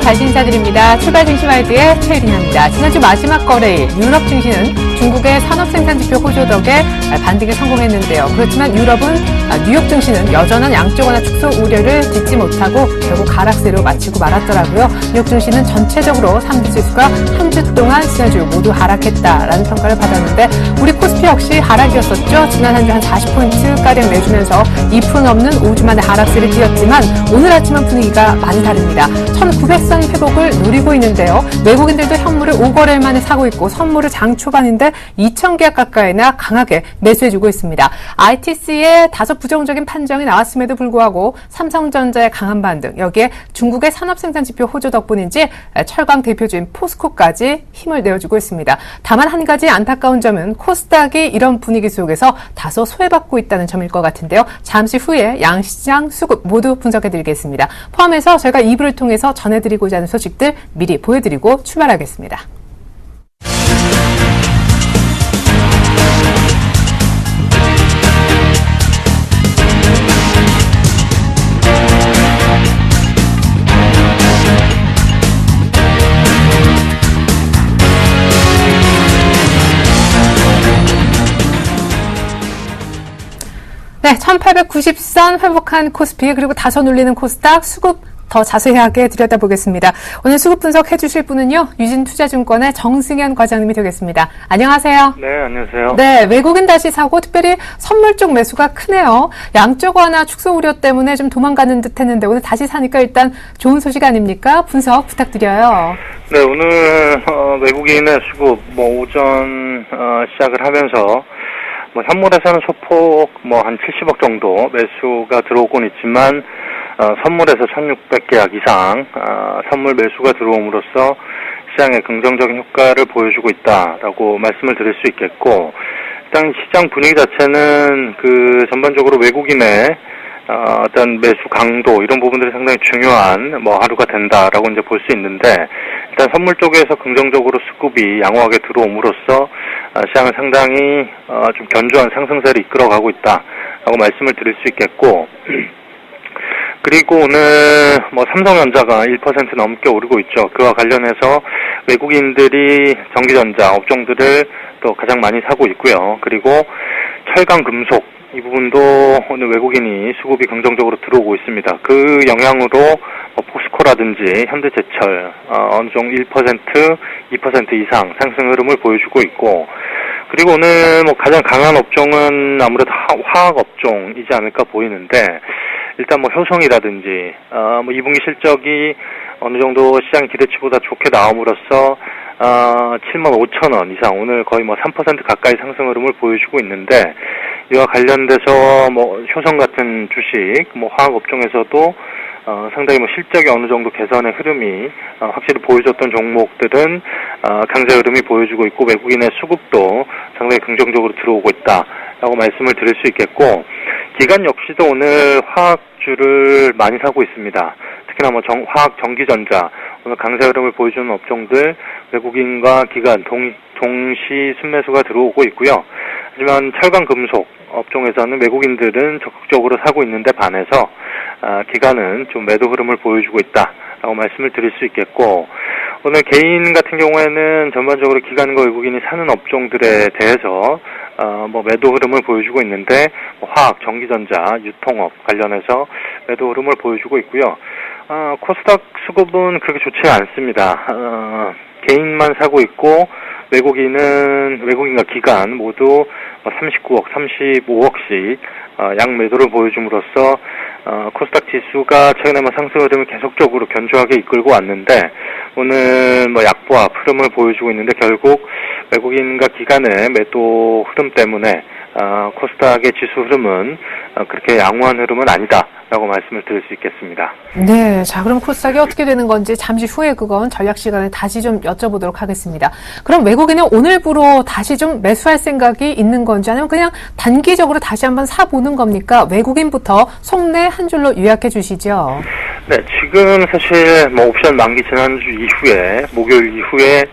다시 인사드립니다. 출발 증시 와이드의 최일인입니다. 지난주 마지막 거래일 유럽 증시는 중국의 산업생산지표 호조 덕에 반등에 성공했는데요. 그렇지만 유럽은 뉴욕 증시는 여전한 양적 완화 축소 우려를 딛지 못하고 결국 하락세로 마치고 말았더라고요. 뉴욕 증시는 전체적으로 3주 지수가 한 주 동안 지난주 모두 하락했다라는 평가를 받았는데 우리 코스피 역시 하락이었었죠. 지난 한 주 한 40포인트가량 내주면서 2% 넘는 5주 만에 하락세를 띄었지만 오늘 아침은 분위기가 많이 다릅니다. 1900선 회복을 노리고 있는데요. 외국인들도 현물을 5거래일 만에 사고 있고 선물을 장 초반인데 2,000계약 가까이나 강하게 매수해주고 있습니다. ITC의 다소 부정적인 판정이 나왔음에도 불구하고 삼성전자의 강한 반등, 여기에 중국의 산업생산지표 호조 덕분인지 철강 대표주인 포스코까지 힘을 내어주고 있습니다. 다만 한 가지 안타까운 점은 코스닥이 이런 분위기 속에서 다소 소외받고 있다는 점일 것 같은데요. 잠시 후에 양시장, 수급 모두 분석해드리겠습니다. 포함해서 저희가 2부를 통해서 전해드리고자 하는 소식들 미리 보여드리고 출발하겠습니다. 네, 1890선 회복한 코스피 그리고 다소 눌리는 코스닥 수급 더 자세하게 들여다보겠습니다. 오늘 수급 분석해 주실 분은요. 유진투자증권의 정승현 과장님이 되겠습니다. 안녕하세요. 네, 안녕하세요. 네, 외국인 다시 사고 특별히 선물 쪽 매수가 크네요. 양적 완화 축소 우려 때문에 좀 도망가는 듯 했는데 오늘 다시 사니까 일단 좋은 소식 아닙니까? 분석 부탁드려요. 네, 오늘 외국인의 수급 오전 시작을 하면서 현물에서는 소폭 한 70억 정도 매수가 들어오곤 있지만 선물에서 1,600계약 이상 선물 매수가 들어옴으로써 시장에 긍정적인 효과를 보여주고 있다라고 말씀을 드릴 수 있겠고, 일단 시장 분위기 자체는 전반적으로 외국인의 어떤 매수 강도 이런 부분들이 상당히 중요한 하루가 된다라고 이제 볼 수 있는데, 일단 선물 쪽에서 긍정적으로 수급이 양호하게 들어옴으로써 시장은 상당히 좀 견조한 상승세를 이끌어가고 있다라고 말씀을 드릴 수 있겠고, 그리고 오늘 삼성전자가 1% 넘게 오르고 있죠. 그와 관련해서 외국인들이 전기전자 업종들을 또 가장 많이 사고 있고요. 그리고 철강 금속 이 부분도 오늘 외국인이 수급이 긍정적으로 들어오고 있습니다. 그 영향으로 포스코라든지 현대제철 어느 정도 1%, 2% 이상 상승 흐름을 보여주고 있고, 그리고 오늘 가장 강한 업종은 아무래도 화학 업종이지 않을까 보이는데, 일단 효성이라든지 2분기 실적이 어느 정도 시장 기대치보다 좋게 나옴으로써 75,000원 이상 오늘 거의 3% 가까이 상승 흐름을 보여주고 있는데, 이와 관련돼서 효성 같은 주식 화학 업종에서도 상당히 실적이 어느 정도 개선의 흐름이 확실히 보여줬던 종목들은 강세 흐름이 보여주고 있고, 외국인의 수급도 상당히 긍정적으로 들어오고 있다라고 말씀을 드릴 수 있겠고, 기관 역시도 오늘 화학주를 많이 사고 있습니다. 특히나 화학 전기전자 오늘 강세 흐름을 보여주는 업종들 외국인과 기관 동시 순매수가 들어오고 있고요. 하지만 철강 금속 업종에서는 외국인들은 적극적으로 사고 있는데 반해서 기관은 좀 매도 흐름을 보여주고 있다라고 말씀을 드릴 수 있겠고, 오늘 개인 같은 경우에는 전반적으로 기관과 외국인이 사는 업종들에 대해서 매도 흐름을 보여주고 있는데, 화학, 전기전자, 유통업 관련해서 매도 흐름을 보여주고 있고요. 코스닥 수급은 그렇게 좋지 않습니다. 개인만 사고 있고, 외국인과 기관 모두 39억, 35억씩 양매도를 보여줌으로써 코스닥 지수가 최근에 상승 흐름을 계속적으로 견조하게 이끌고 왔는데, 오늘 약보합 흐름을 보여주고 있는데, 결국 외국인과 기관의 매도 흐름 때문에 코스닥의 지수 흐름은 그렇게 양호한 흐름은 아니다라고 말씀을 드릴 수 있겠습니다. 네, 자 그럼 코스닥이 어떻게 되는 건지 잠시 후에 그건 전략 시간에 다시 좀 여쭤보도록 하겠습니다. 그럼 외국인은 오늘부로 다시 좀 매수할 생각이 있는 건지, 아니면 그냥 단기적으로 다시 한번 사보는 겁니까? 외국인부터 속내 한 줄로 요약해 주시죠. 네, 지금 사실 옵션 만기 지난주 이후에, 목요일 이후에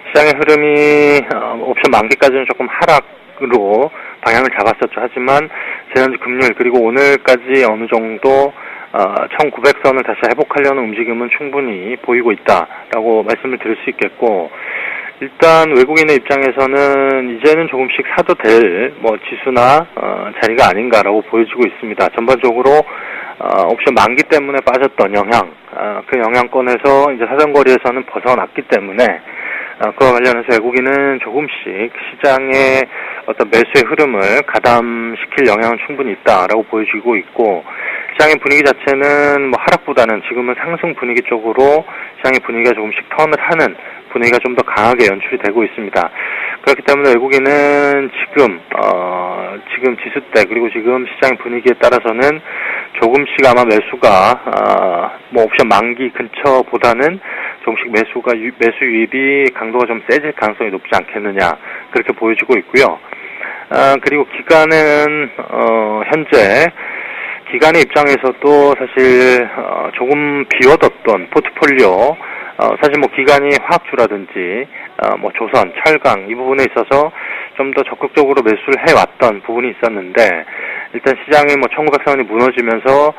시장의 흐름이 옵션 만기까지는 조금 하락으로 방향을 잡았었죠. 하지만 지난주 금요일 그리고 오늘까지 어느 정도 1900선을 다시 회복하려는 움직임은 충분히 보이고 있다라고 말씀을 드릴 수 있겠고, 일단 외국인의 입장에서는 이제는 조금씩 사도 될 지수나 자리가 아닌가라고 보여지고 있습니다. 전반적으로 옵션 만기 때문에 빠졌던 영향, 그 영향권에서 이제 사정거리에서는 벗어났기 때문에 그와 관련해서 외국인은 조금씩 시장의 어떤 매수의 흐름을 가담시킬 영향은 충분히 있다라고 보여지고 있고, 시장의 분위기 자체는 하락보다는 지금은 상승 분위기 쪽으로 시장의 분위기가 조금씩 턴을 하는 분위기가 좀 더 강하게 연출이 되고 있습니다. 그렇기 때문에 외국인은 지금 지수대 그리고 지금 시장의 분위기에 따라서는 조금씩 아마 매수가 옵션 만기 근처보다는 조금씩 매수 유입이 강도가 좀 세질 가능성이 높지 않겠느냐, 그렇게 보여지고 있고요. 그리고 기관은 현재 기관의 입장에서도 사실 조금 비워뒀던 포트폴리오, 사실 기관이 화학주라든지 조선, 철강 이 부분에 있어서 좀 더 적극적으로 매수를 해왔던 부분이 있었는데, 일단 시장이 1900선이 무너지면서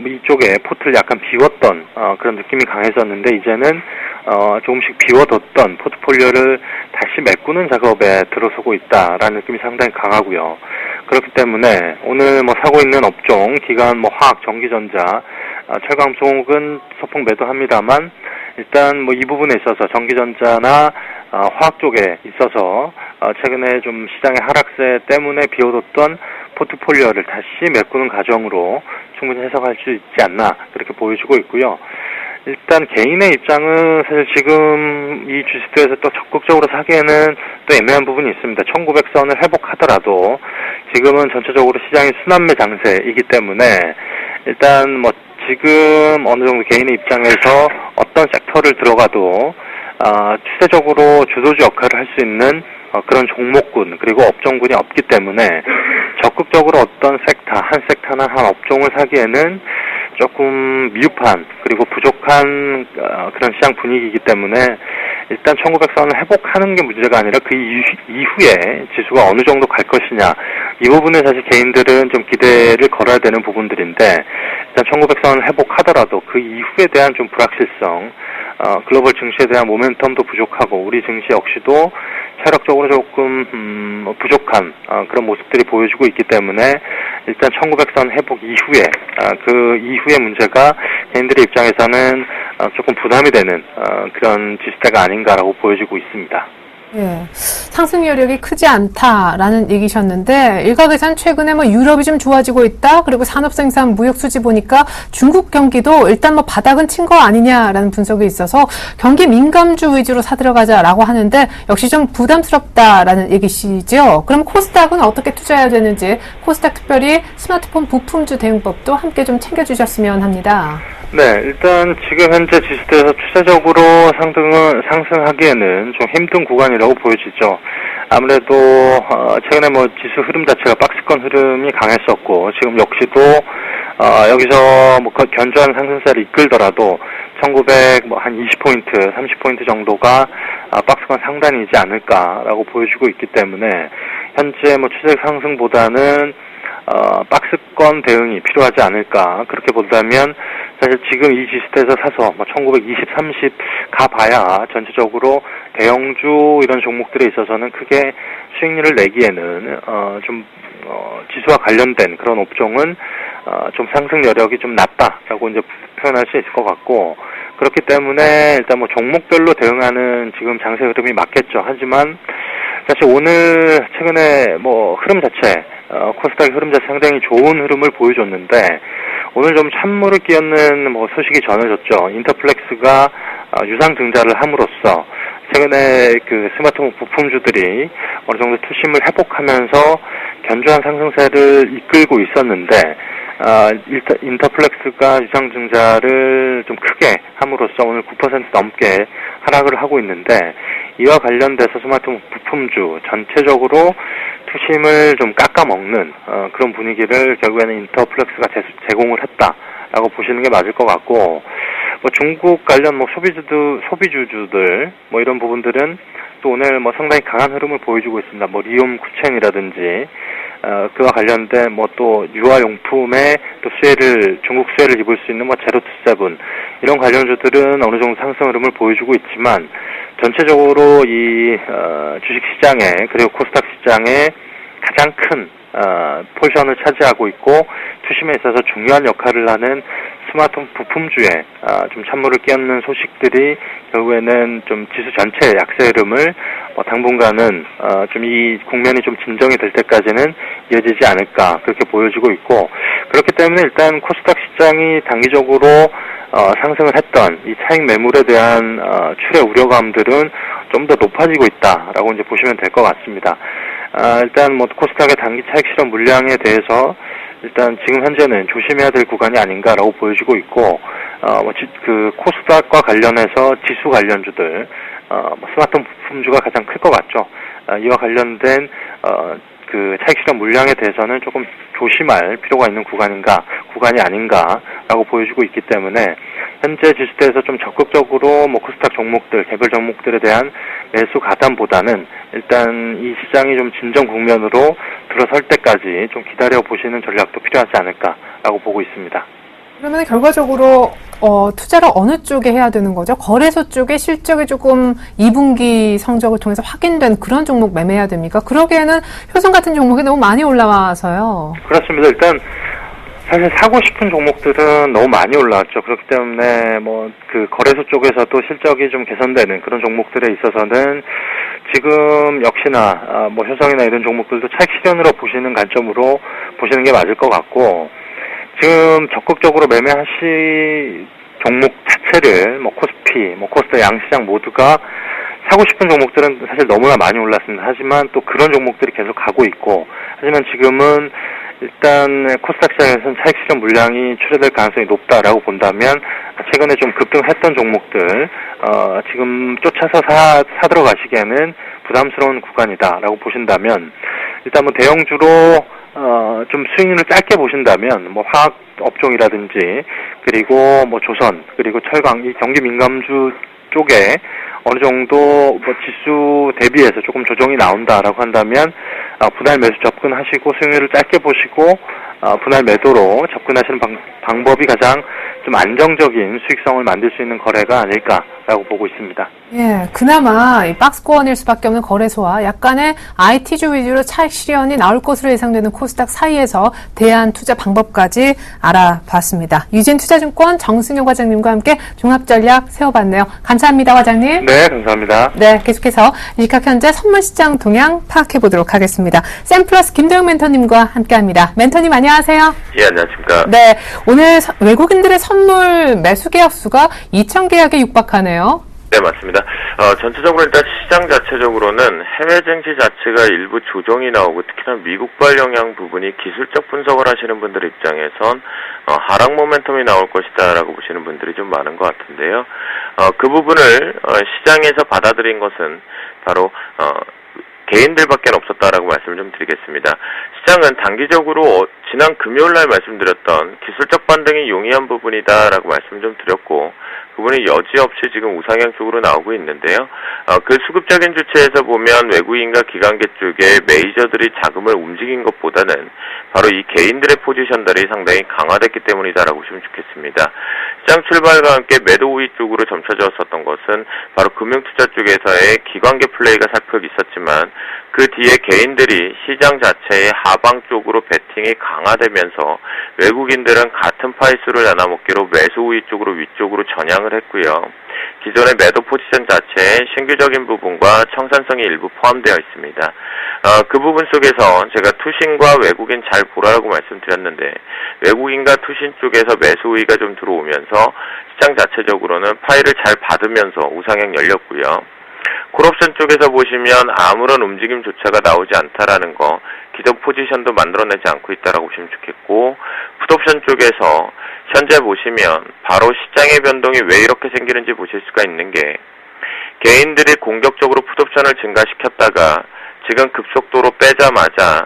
이쪽에 포트를 약간 비웠던 그런 느낌이 강했었는데, 이제는 조금씩 비워뒀던 포트폴리오를 다시 메꾸는 작업에 들어서고 있다라는 느낌이 상당히 강하고요. 그렇기 때문에 오늘 사고 있는 업종, 기관, 화학, 전기전자, 철강 종목은 소폭 매도합니다만, 일단 이 부분에 있어서 전기전자나 화학 쪽에 있어서 최근에 좀 시장의 하락세 때문에 비워뒀던 포트폴리오를 다시 메꾸는 과정으로 충분히 해석할 수 있지 않나, 그렇게 보여지고 있고요. 일단 개인의 입장은 사실 지금 이 주식들에서 또 적극적으로 사기에는 또 애매한 부분이 있습니다. 1900선을 회복하더라도 지금은 전체적으로 시장이 순환매 장세이기 때문에, 일단 지금 어느 정도 개인의 입장에서 어떤 섹터를 들어가도 추세적으로 주도주 역할을 할 수 있는 그런 종목군 그리고 업종군이 없기 때문에 적극적으로 어떤 한 섹터나 한 업종을 사기에는 조금 미흡한 그리고 부족한 그런 시장 분위기이기 때문에, 일단 1900선을 회복하는 게 문제가 아니라 그 이후에 지수가 어느 정도 갈 것이냐, 이 부분에 사실 개인들은 좀 기대를 걸어야 되는 부분들인데, 일단 1900선을 회복하더라도 그 이후에 대한 좀 불확실성, 글로벌 증시에 대한 모멘텀도 부족하고 우리 증시 역시도 체력적으로 조금 부족한 그런 모습들이 보여주고 있기 때문에, 일단 1900선 회복 이후에 그 이후의 문제가 개인들의 입장에서는 조금 부담이 되는 그런 지수대가 아닌가라고 보여지고 있습니다. 예, 상승 여력이 크지 않다라는 얘기셨는데, 일각에선 최근에 유럽이 좀 좋아지고 있다, 그리고 산업생산 무역 수지 보니까 중국 경기도 일단 바닥은 친 거 아니냐라는 분석이 있어서 경기 민감주 위주로 사들어가자라고 하는데, 역시 좀 부담스럽다라는 얘기시죠. 그럼 코스닥은 어떻게 투자해야 되는지, 코스닥 특별히 스마트폰 부품주 대응법도 함께 좀 챙겨주셨으면 합니다. 네, 일단 지금 현재 지수대에서 추세적으로 상승하기에는 좀 힘든 구간이라고 보여지죠. 아무래도 최근에 지수 흐름 자체가 박스권 흐름이 강했었고, 지금 역시도 여기서 견조한 상승세를 이끌더라도 1900 한 20포인트, 30포인트 정도가 박스권 상단이지 않을까라고 보여주고 있기 때문에, 현재 추세 상승보다는 박스권 대응이 필요하지 않을까, 그렇게 본다면 사실 지금 이 지수대에서 사서 1920, 30 가봐야 전체적으로 대형주 이런 종목들에 있어서는 크게 수익률을 내기에는 지수와 관련된 그런 업종은 좀 상승 여력이 좀 낮다라고 이제 표현할 수 있을 것 같고, 그렇기 때문에 일단 종목별로 대응하는 지금 장세 흐름이 맞겠죠. 하지만 사실 오늘 최근에 흐름 자체, 코스닥의 흐름 자체 상당히 좋은 흐름을 보여줬는데, 오늘 좀 찬물을 끼얹는 소식이 전해졌죠. 인터플렉스가 유상 증자를 함으로써 최근에 그 스마트폰 부품주들이 어느 정도 투심을 회복하면서 견조한 상승세를 이끌고 있었는데, 인터플렉스가 유상 증자를 좀 크게 함으로써 오늘 9% 넘게 하락을 하고 있는데, 이와 관련돼서 스마트폰 부품주 전체적으로 투심을 좀 깎아먹는 그런 분위기를 결국에는 인터플렉스가 제공을 했다라고 보시는 게 맞을 것 같고, 중국 관련 소비주주들 이런 부분들은 또 오늘 상당히 강한 흐름을 보여주고 있습니다. 리움 쿠첸이라든지 그와 관련된 뭐 또 유아용품에 또 중국 수혜를 입을 수 있는 뭐 제로투세븐 이런 관련주들은 어느 정도 상승 흐름을 보여주고 있지만 전체적으로 이 주식시장에 그리고 코스닥 시장에 가장 큰 포지션을 차지하고 있고 투심에 있어서 중요한 역할을 하는 스마트폰 부품주에 좀 찬물을 끼얹는 소식들이 결국에는 좀 지수 전체의 약세 흐름을 당분간은 좀 이 국면이 좀 진정이 될 때까지는 이어지지 않을까 그렇게 보여지고 있고, 그렇기 때문에 일단 코스닥 시장이 단기적으로 상승을 했던 이 차익 매물에 대한 출회 우려감들은 좀 더 높아지고 있다라고 이제 보시면 될 것 같습니다. 일단 뭐 코스닥의 단기 차익 실현 물량에 대해서 일단 지금 현재는 조심해야 될 구간이 아닌가라고 보여지고 있고, 그 코스닥과 관련해서 지수 관련주들, 스마트폰 부품주가 가장 클 것 같죠. 이와 관련된 그 차익 실현 물량에 대해서는 조금 조심할 필요가 있는 구간이 아닌가라고 보여지고 있기 때문에 현재 지수대에서 좀 적극적으로 뭐 코스닥 종목들, 개별 종목들에 대한 매수 가담보다는 일단 이 시장이 좀 진정 국면으로 들어설 때까지 좀 기다려 보시는 전략도 필요하지 않을까라고 보고 있습니다. 그러면 결과적으로 투자를 어느 쪽에 해야 되는 거죠? 거래소 쪽에 실적이 조금 2분기 성적을 통해서 확인된 그런 종목 매매해야 됩니까? 그러기에는 효성 같은 종목이 너무 많이 올라와서요. 그렇습니다. 일단 사실 사고 싶은 종목들은 너무 많이 올라왔죠. 그렇기 때문에 뭐 그 거래소 쪽에서도 실적이 좀 개선되는 그런 종목들에 있어서는 지금 역시나 뭐 효성이나 이런 종목들도 차익 실현으로 보시는 관점으로 보시는 게 맞을 것 같고, 지금 적극적으로 매매하실 종목 자체를 뭐 코스피, 뭐 코스닥 양시장 모두가 사고 싶은 종목들은 사실 너무나 많이 올랐습니다. 하지만 또 그런 종목들이 계속 가고 있고, 하지만 지금은 일단 코스닥 시장에서는 차익 실현 물량이 출회될 가능성이 높다라고 본다면 최근에 좀 급등했던 종목들 지금 쫓아서 사들어 가시기에는 부담스러운 구간이다라고 보신다면, 일단 뭐 대형주로 좀 스윙을 짧게 보신다면 뭐 화학 업종이라든지 그리고 뭐 조선 그리고 철강, 이 경기 민감주 쪽에 어느 정도 뭐 지수 대비해서 조금 조정이 나온다라고 한다면 분할 매수 접근하시고 수익률을 짧게 보시고 분할 매도로 접근하시는 방법이 가장 좀 안정적인 수익성을 만들 수 있는 거래가 아닐까라고 보고 있습니다. 예, 그나마 이 박스권일 수밖에 없는 거래소와 약간의 IT주 위주로 차익 실현이 나올 것으로 예상되는 코스닥 사이에서 대안 투자 방법까지 알아봤습니다. 유진투자증권 정승용 과장님과 함께 종합전략 세워봤네요. 감사합니다, 과장님. 네, 감사합니다. 네, 계속해서 일각 현재 선물시장 동향 파악해보도록 하겠습니다. 샘플러스 김도영 멘토님과 함께합니다. 멘토님 안녕하세요. 예, 안녕하십니까. 네, 오늘 외국인들의 선물 매수 계약 수가 2,000계약에 육박하네요. 네, 맞습니다. 전체적으로 일단 시장 자체적으로는 해외 증시 자체가 일부 조정이 나오고 특히나 미국발 영향 부분이 기술적 분석을 하시는 분들 입장에선 하락 모멘텀이 나올 것이다라고 보시는 분들이 좀 많은 것 같은데요. 그 부분을 시장에서 받아들인 것은 바로 개인들밖에 없었다라고 말씀을 좀 드리겠습니다. 시장은 단기적으로 지난 금요일날 말씀드렸던 기술적 반등이 용이한 부분이다라고 말씀 좀 드렸고, 그분이 여지없이 지금 우상향 쪽으로 나오고 있는데요. 그 수급적인 주체에서 보면 외국인과 기관계 쪽에 메이저들이 자금을 움직인 것보다는 바로 이 개인들의 포지션들이 상당히 강화됐기 때문이다라고 보시면 좋겠습니다. 시장 출발과 함께 매도 우위 쪽으로 점쳐졌었던 것은 바로 금융투자 쪽에서의 기관계 플레이가 살펴 있었지만, 그 뒤에 개인들이 시장 자체의 하방 쪽으로 베팅이 강화되면서 외국인들은 같은 파이수를 나눠먹기로 매수 우위 쪽으로 위쪽으로 전향을 했고요. 기존의 매도 포지션 자체에 신규적인 부분과 청산성이 일부 포함되어 있습니다. 그 부분 속에서 제가 투신과 외국인 잘 보라고 말씀드렸는데, 외국인과 투신 쪽에서 매수 우위가 좀 들어오면서 시장 자체적으로는 파이를 잘 받으면서 우상향 열렸고요. 콜옵션 쪽에서 보시면 아무런 움직임조차가 나오지 않다라는 거, 기존 포지션도 만들어내지 않고 있다라고 보시면 좋겠고, 풋옵션 쪽에서 현재 보시면 바로 시장의 변동이 왜 이렇게 생기는지 보실 수가 있는 게, 개인들이 공격적으로 풋옵션을 증가시켰다가 지금 급속도로 빼자마자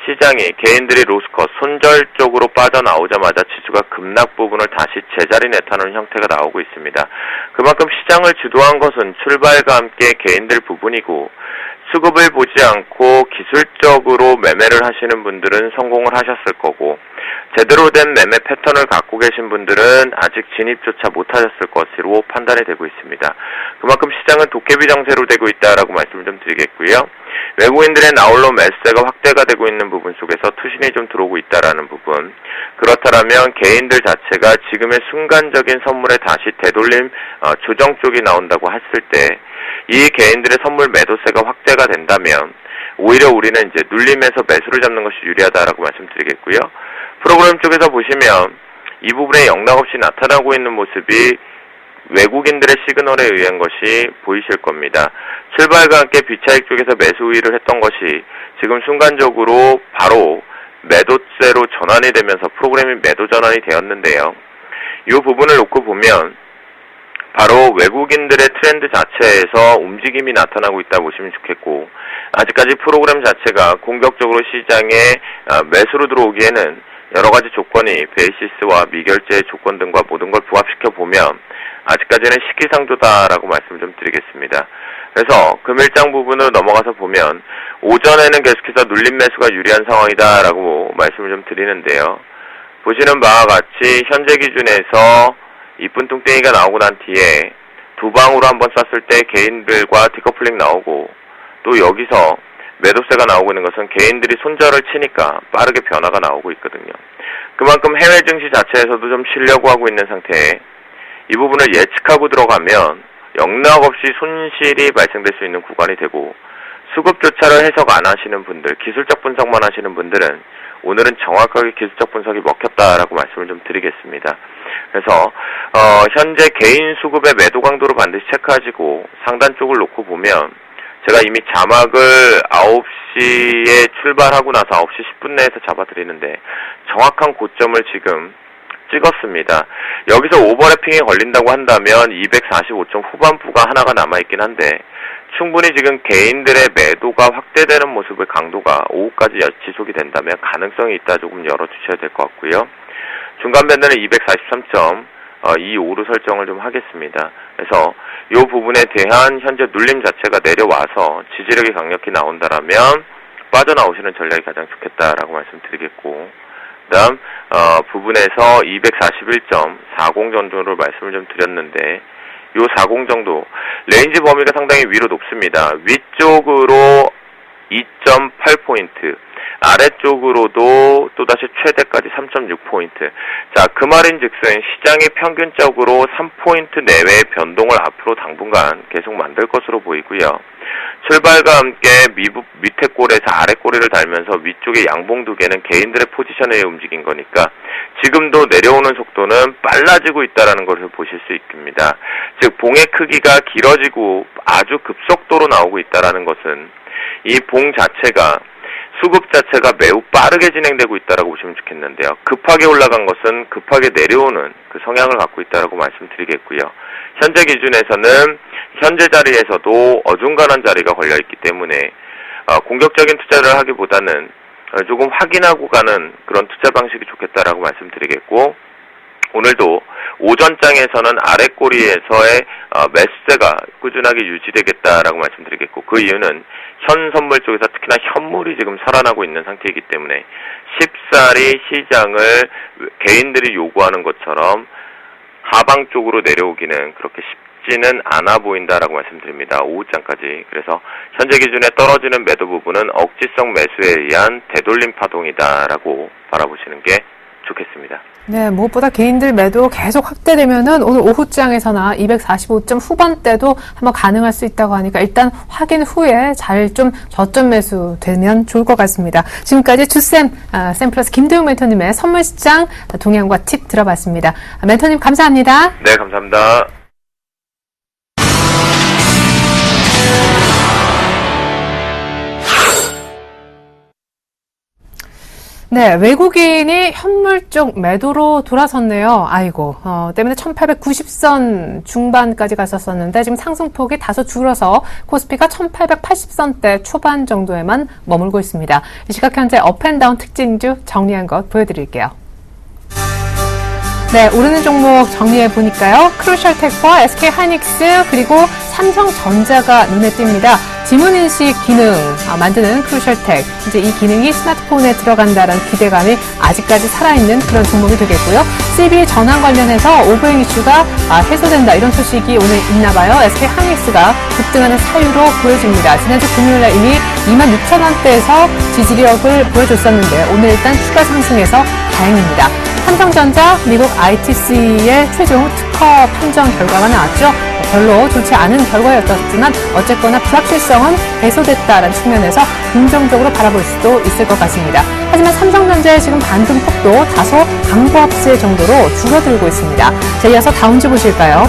시장이 개인들이 로스컷 손절 쪽으로 빠져나오자마자 지수가 급락 부분을 다시 제자리 내타는 형태가 나오고 있습니다. 그만큼 시장을 주도한 것은 출발과 함께 개인들 부분이고, 수급을 보지 않고 기술적으로 매매를 하시는 분들은 성공을 하셨을 거고, 제대로 된 매매 패턴을 갖고 계신 분들은 아직 진입조차 못하셨을 것으로 판단이 되고 있습니다. 그만큼 시장은 도깨비 정세로 되고 있다라고 말씀을 좀 드리겠고요. 외국인들의 나홀로 매수세가 확대가 되고 있는 부분 속에서 투신이 좀 들어오고 있다라는 부분. 그렇다면 개인들 자체가 지금의 순간적인 선물에 다시 되돌림 조정 쪽이 나온다고 했을 때 이 개인들의 선물 매도세가 확대가 된다면 오히려 우리는 이제 눌림에서 매수를 잡는 것이 유리하다라고 말씀드리겠고요. 프로그램 쪽에서 보시면 이 부분에 영락없이 나타나고 있는 모습이 외국인들의 시그널에 의한 것이 보이실 겁니다. 출발과 함께 비차익 쪽에서 매수 우위를 했던 것이 지금 순간적으로 바로 매도세로 전환이 되면서 프로그램이 매도 전환이 되었는데요. 이 부분을 놓고 보면 바로 외국인들의 트렌드 자체에서 움직임이 나타나고 있다 보시면 좋겠고, 아직까지 프로그램 자체가 공격적으로 시장에 매수로 들어오기에는 여러 가지 조건이 베이시스와 미결제의 조건 등과 모든 걸 부합시켜 보면 아직까지는 시기상조다라고 말씀을 좀 드리겠습니다. 그래서 금일장 부분으로 넘어가서 보면 오전에는 계속해서 눌림 매수가 유리한 상황이다라고 말씀을 좀 드리는데요. 보시는 바와 같이 현재 기준에서 이쁜 뚱땡이가 나오고 난 뒤에 두 방으로 한번 쐈을 때 개인들과 디커플링 나오고, 또 여기서 매도세가 나오고 있는 것은 개인들이 손절을 치니까 빠르게 변화가 나오고 있거든요. 그만큼 해외 증시 자체에서도 좀 쉬려고 하고 있는 상태에 이 부분을 예측하고 들어가면 영락없이 손실이 발생될 수 있는 구간이 되고, 수급조차를 해석 안 하시는 분들, 기술적 분석만 하시는 분들은 오늘은 정확하게 기술적 분석이 먹혔다라고 말씀을 좀 드리겠습니다. 그래서 현재 개인 수급의 매도 강도를 반드시 체크하시고 상단 쪽을 놓고 보면, 제가 이미 자막을 9시에 출발하고 나서 9시 10분 내에서 잡아드리는데 정확한 고점을 지금 찍었습니다. 여기서 오버래핑이 걸린다고 한다면 245점 후반부가 하나가 남아있긴 한데, 충분히 지금 개인들의 매도가 확대되는 모습의 강도가 오후까지 지속이 된다면 가능성이 있다 조금 열어주셔야 될 것 같고요. 중간 밴드는 243점 25로 설정을 좀 하겠습니다. 그래서 이 부분에 대한 현재 눌림 자체가 내려와서 지지력이 강력히 나온다라면 빠져나오시는 전략이 가장 좋겠다라고 말씀드리겠고, 그 다음 부분에서 241.40 정도로 말씀을 좀 드렸는데, 요 40 정도 레인지 범위가 상당히 위로 높습니다. 위쪽으로 2.8포인트, 아래쪽으로도 또다시 최대까지 3.6포인트. 자, 그 말인즉슨 시장이 평균적으로 3포인트 내외의 변동을 앞으로 당분간 계속 만들 것으로 보이고요. 출발과 함께 밑에 꼬리에서 아래 꼬리를 달면서 위쪽의 양봉 두 개는 개인들의 포지션에 움직인 거니까 지금도 내려오는 속도는 빨라지고 있다는 것을 보실 수 있습니다. 즉 봉의 크기가 길어지고 아주 급속도로 나오고 있다는 것은 이 봉 자체가 수급 자체가 매우 빠르게 진행되고 있다고 보시면 좋겠는데요. 급하게 올라간 것은 급하게 내려오는 그 성향을 갖고 있다고 말씀드리겠고요. 현재 기준에서는 현재 자리에서도 어중간한 자리가 걸려있기 때문에 공격적인 투자를 하기보다는 조금 확인하고 가는 그런 투자 방식이 좋겠다라고 말씀드리겠고, 오늘도 오전장에서는 아래 꼬리에서의 매수세가 꾸준하게 유지되겠다라고 말씀드리겠고, 그 이유는 현 선물 쪽에서 특히나 현물이 지금 살아나고 있는 상태이기 때문에 쉽사리 시장을 개인들이 요구하는 것처럼 하방 쪽으로 내려오기는 그렇게 쉽지는 않아 보인다라고 말씀드립니다. 오후장까지. 그래서 현재 기준에 떨어지는 매도 부분은 억지성 매수에 의한 되돌림 파동이다라고 바라보시는 게 좋겠습니다. 네, 무엇보다 개인들 매도 계속 확대되면은 오늘 오후장에서나 245점 후반대도 한번 가능할 수 있다고 하니까 일단 확인 후에 잘 좀 저점 매수 되면 좋을 것 같습니다. 지금까지 주쌤, 샘플러스 김도영 멘토님의 선물시장 동향과 팁 들어봤습니다. 멘토님 감사합니다. 네, 감사합니다. 네, 외국인이 현물 쪽 매도로 돌아섰네요. 아이고, 때문에 1890선 중반까지 갔었었는데 지금 상승폭이 다소 줄어서 코스피가 1880선대 초반 정도에만 머물고 있습니다. 이 시각 현재 업앤다운 특징주 정리한 것 보여드릴게요. 네, 오르는 종목 정리해 보니까요. 크루셜테크와 SK하이닉스 그리고 삼성전자가 눈에 띕니다. 지문인식 기능 만드는 크루셜텍. 이제 이 기능이 스마트폰에 들어간다는 기대감이 아직까지 살아있는 그런 종목이 되겠고요. CB 전환 관련해서 오버행 이슈가 해소된다 이런 소식이 오늘 있나 봐요. SK 하이닉스가 급등하는 사유로 보여집니다. 지난주 금요일날 이미 26,000원대에서 지지력을 보여줬었는데 오늘 일단 추가 상승해서 다행입니다. 삼성전자 미국 ITC의 최종 특허 판정 결과가 나왔죠. 별로 좋지 않은 결과였지만 어쨌거나 불확실성은 해소됐다는 측면에서 긍정적으로 바라볼 수도 있을 것 같습니다. 하지만 삼성전자의 지금 반등 폭도 다소 강보합세 정도로 줄어들고 있습니다. 자, 이어서 다음주 보실까요?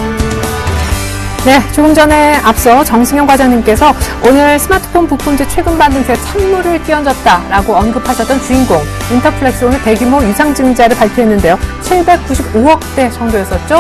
네, 조금 전에 앞서 정승영 과장님께서 오늘 스마트폰 부품주 최근 반등세 찬물을 끼얹었다라고 언급하셨던 주인공 인터플렉스 오늘 대규모 유상증자를 발표했는데요. 795억대 정도였었죠.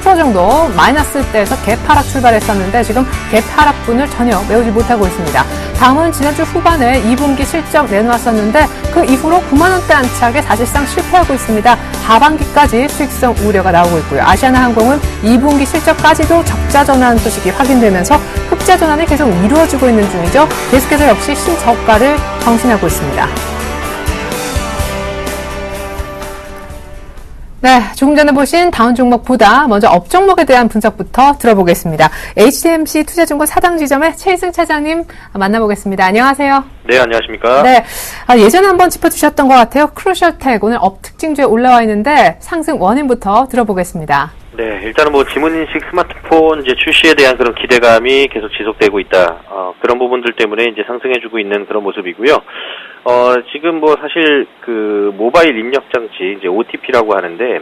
10% 정도 마이너스대에서 갭하락 출발했었는데 지금 갭하락분을 전혀 메우지 못하고 있습니다. 다음은 지난주 후반에 2분기 실적 내놓았었는데 그 이후로 9만 원대 안착에 사실상 실패하고 있습니다. 하반기까지 수익성 우려가 나오고 있고요. 아시아나항공은 2분기 실적까지도 적자 전환 소식이 확인되면서 흑자 전환이 계속 이루어지고 있는 중이죠. 계속해서 역시 신저가를 경신하고 있습니다. 네, 조금 전에 보신 다운 종목보다 먼저 업 종목에 대한 분석부터 들어보겠습니다. HDMC 투자증권 사당 지점의 최희승 차장님 만나보겠습니다. 안녕하세요. 네, 안녕하십니까? 네, 예전에 한번 짚어주셨던 것 같아요. 크루셜텍 오늘 업 특징주에 올라와 있는데 상승 원인부터 들어보겠습니다. 네, 일단은 뭐 지문인식 스마트폰 이제 출시에 대한 그런 기대감이 계속 지속되고 있다. 그런 부분들 때문에 이제 상승해주고 있는 그런 모습이고요. 지금 뭐 사실 그 모바일 입력 장치 이제 OTP라고 하는데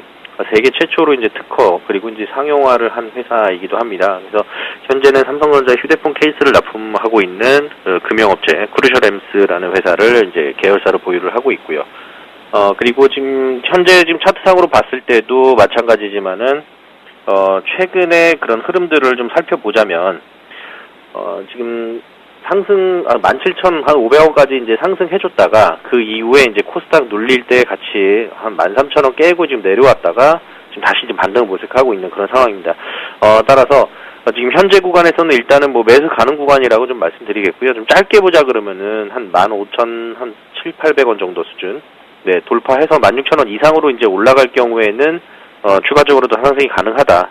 세계 최초로 이제 특허 그리고 이제 상용화를 한 회사이기도 합니다. 그래서 현재는 삼성전자 휴대폰 케이스를 납품하고 있는 금융업체 크루셜엠스라는 회사를 이제 계열사로 보유를 하고 있고요. 그리고 지금 현재 지금 차트상으로 봤을 때도 마찬가지지만은 최근에 그런 흐름들을 좀 살펴보자면 지금 상승 17,500원까지 이제 상승해줬다가 그 이후에 이제 코스닥 눌릴 때 같이 한 13,000원 깨고 지금 내려왔다가 지금 다시 좀 반등을 모색하고 있는 그런 상황입니다. 따라서 지금 현재 구간에서는 일단은 뭐 매수 가능 구간이라고 좀 말씀드리겠고요. 좀 짧게 보자 그러면은 한 15,700원 정도 수준. 네, 돌파해서 16,000원 이상으로 이제 올라갈 경우에는 추가적으로도 상승이 가능하다.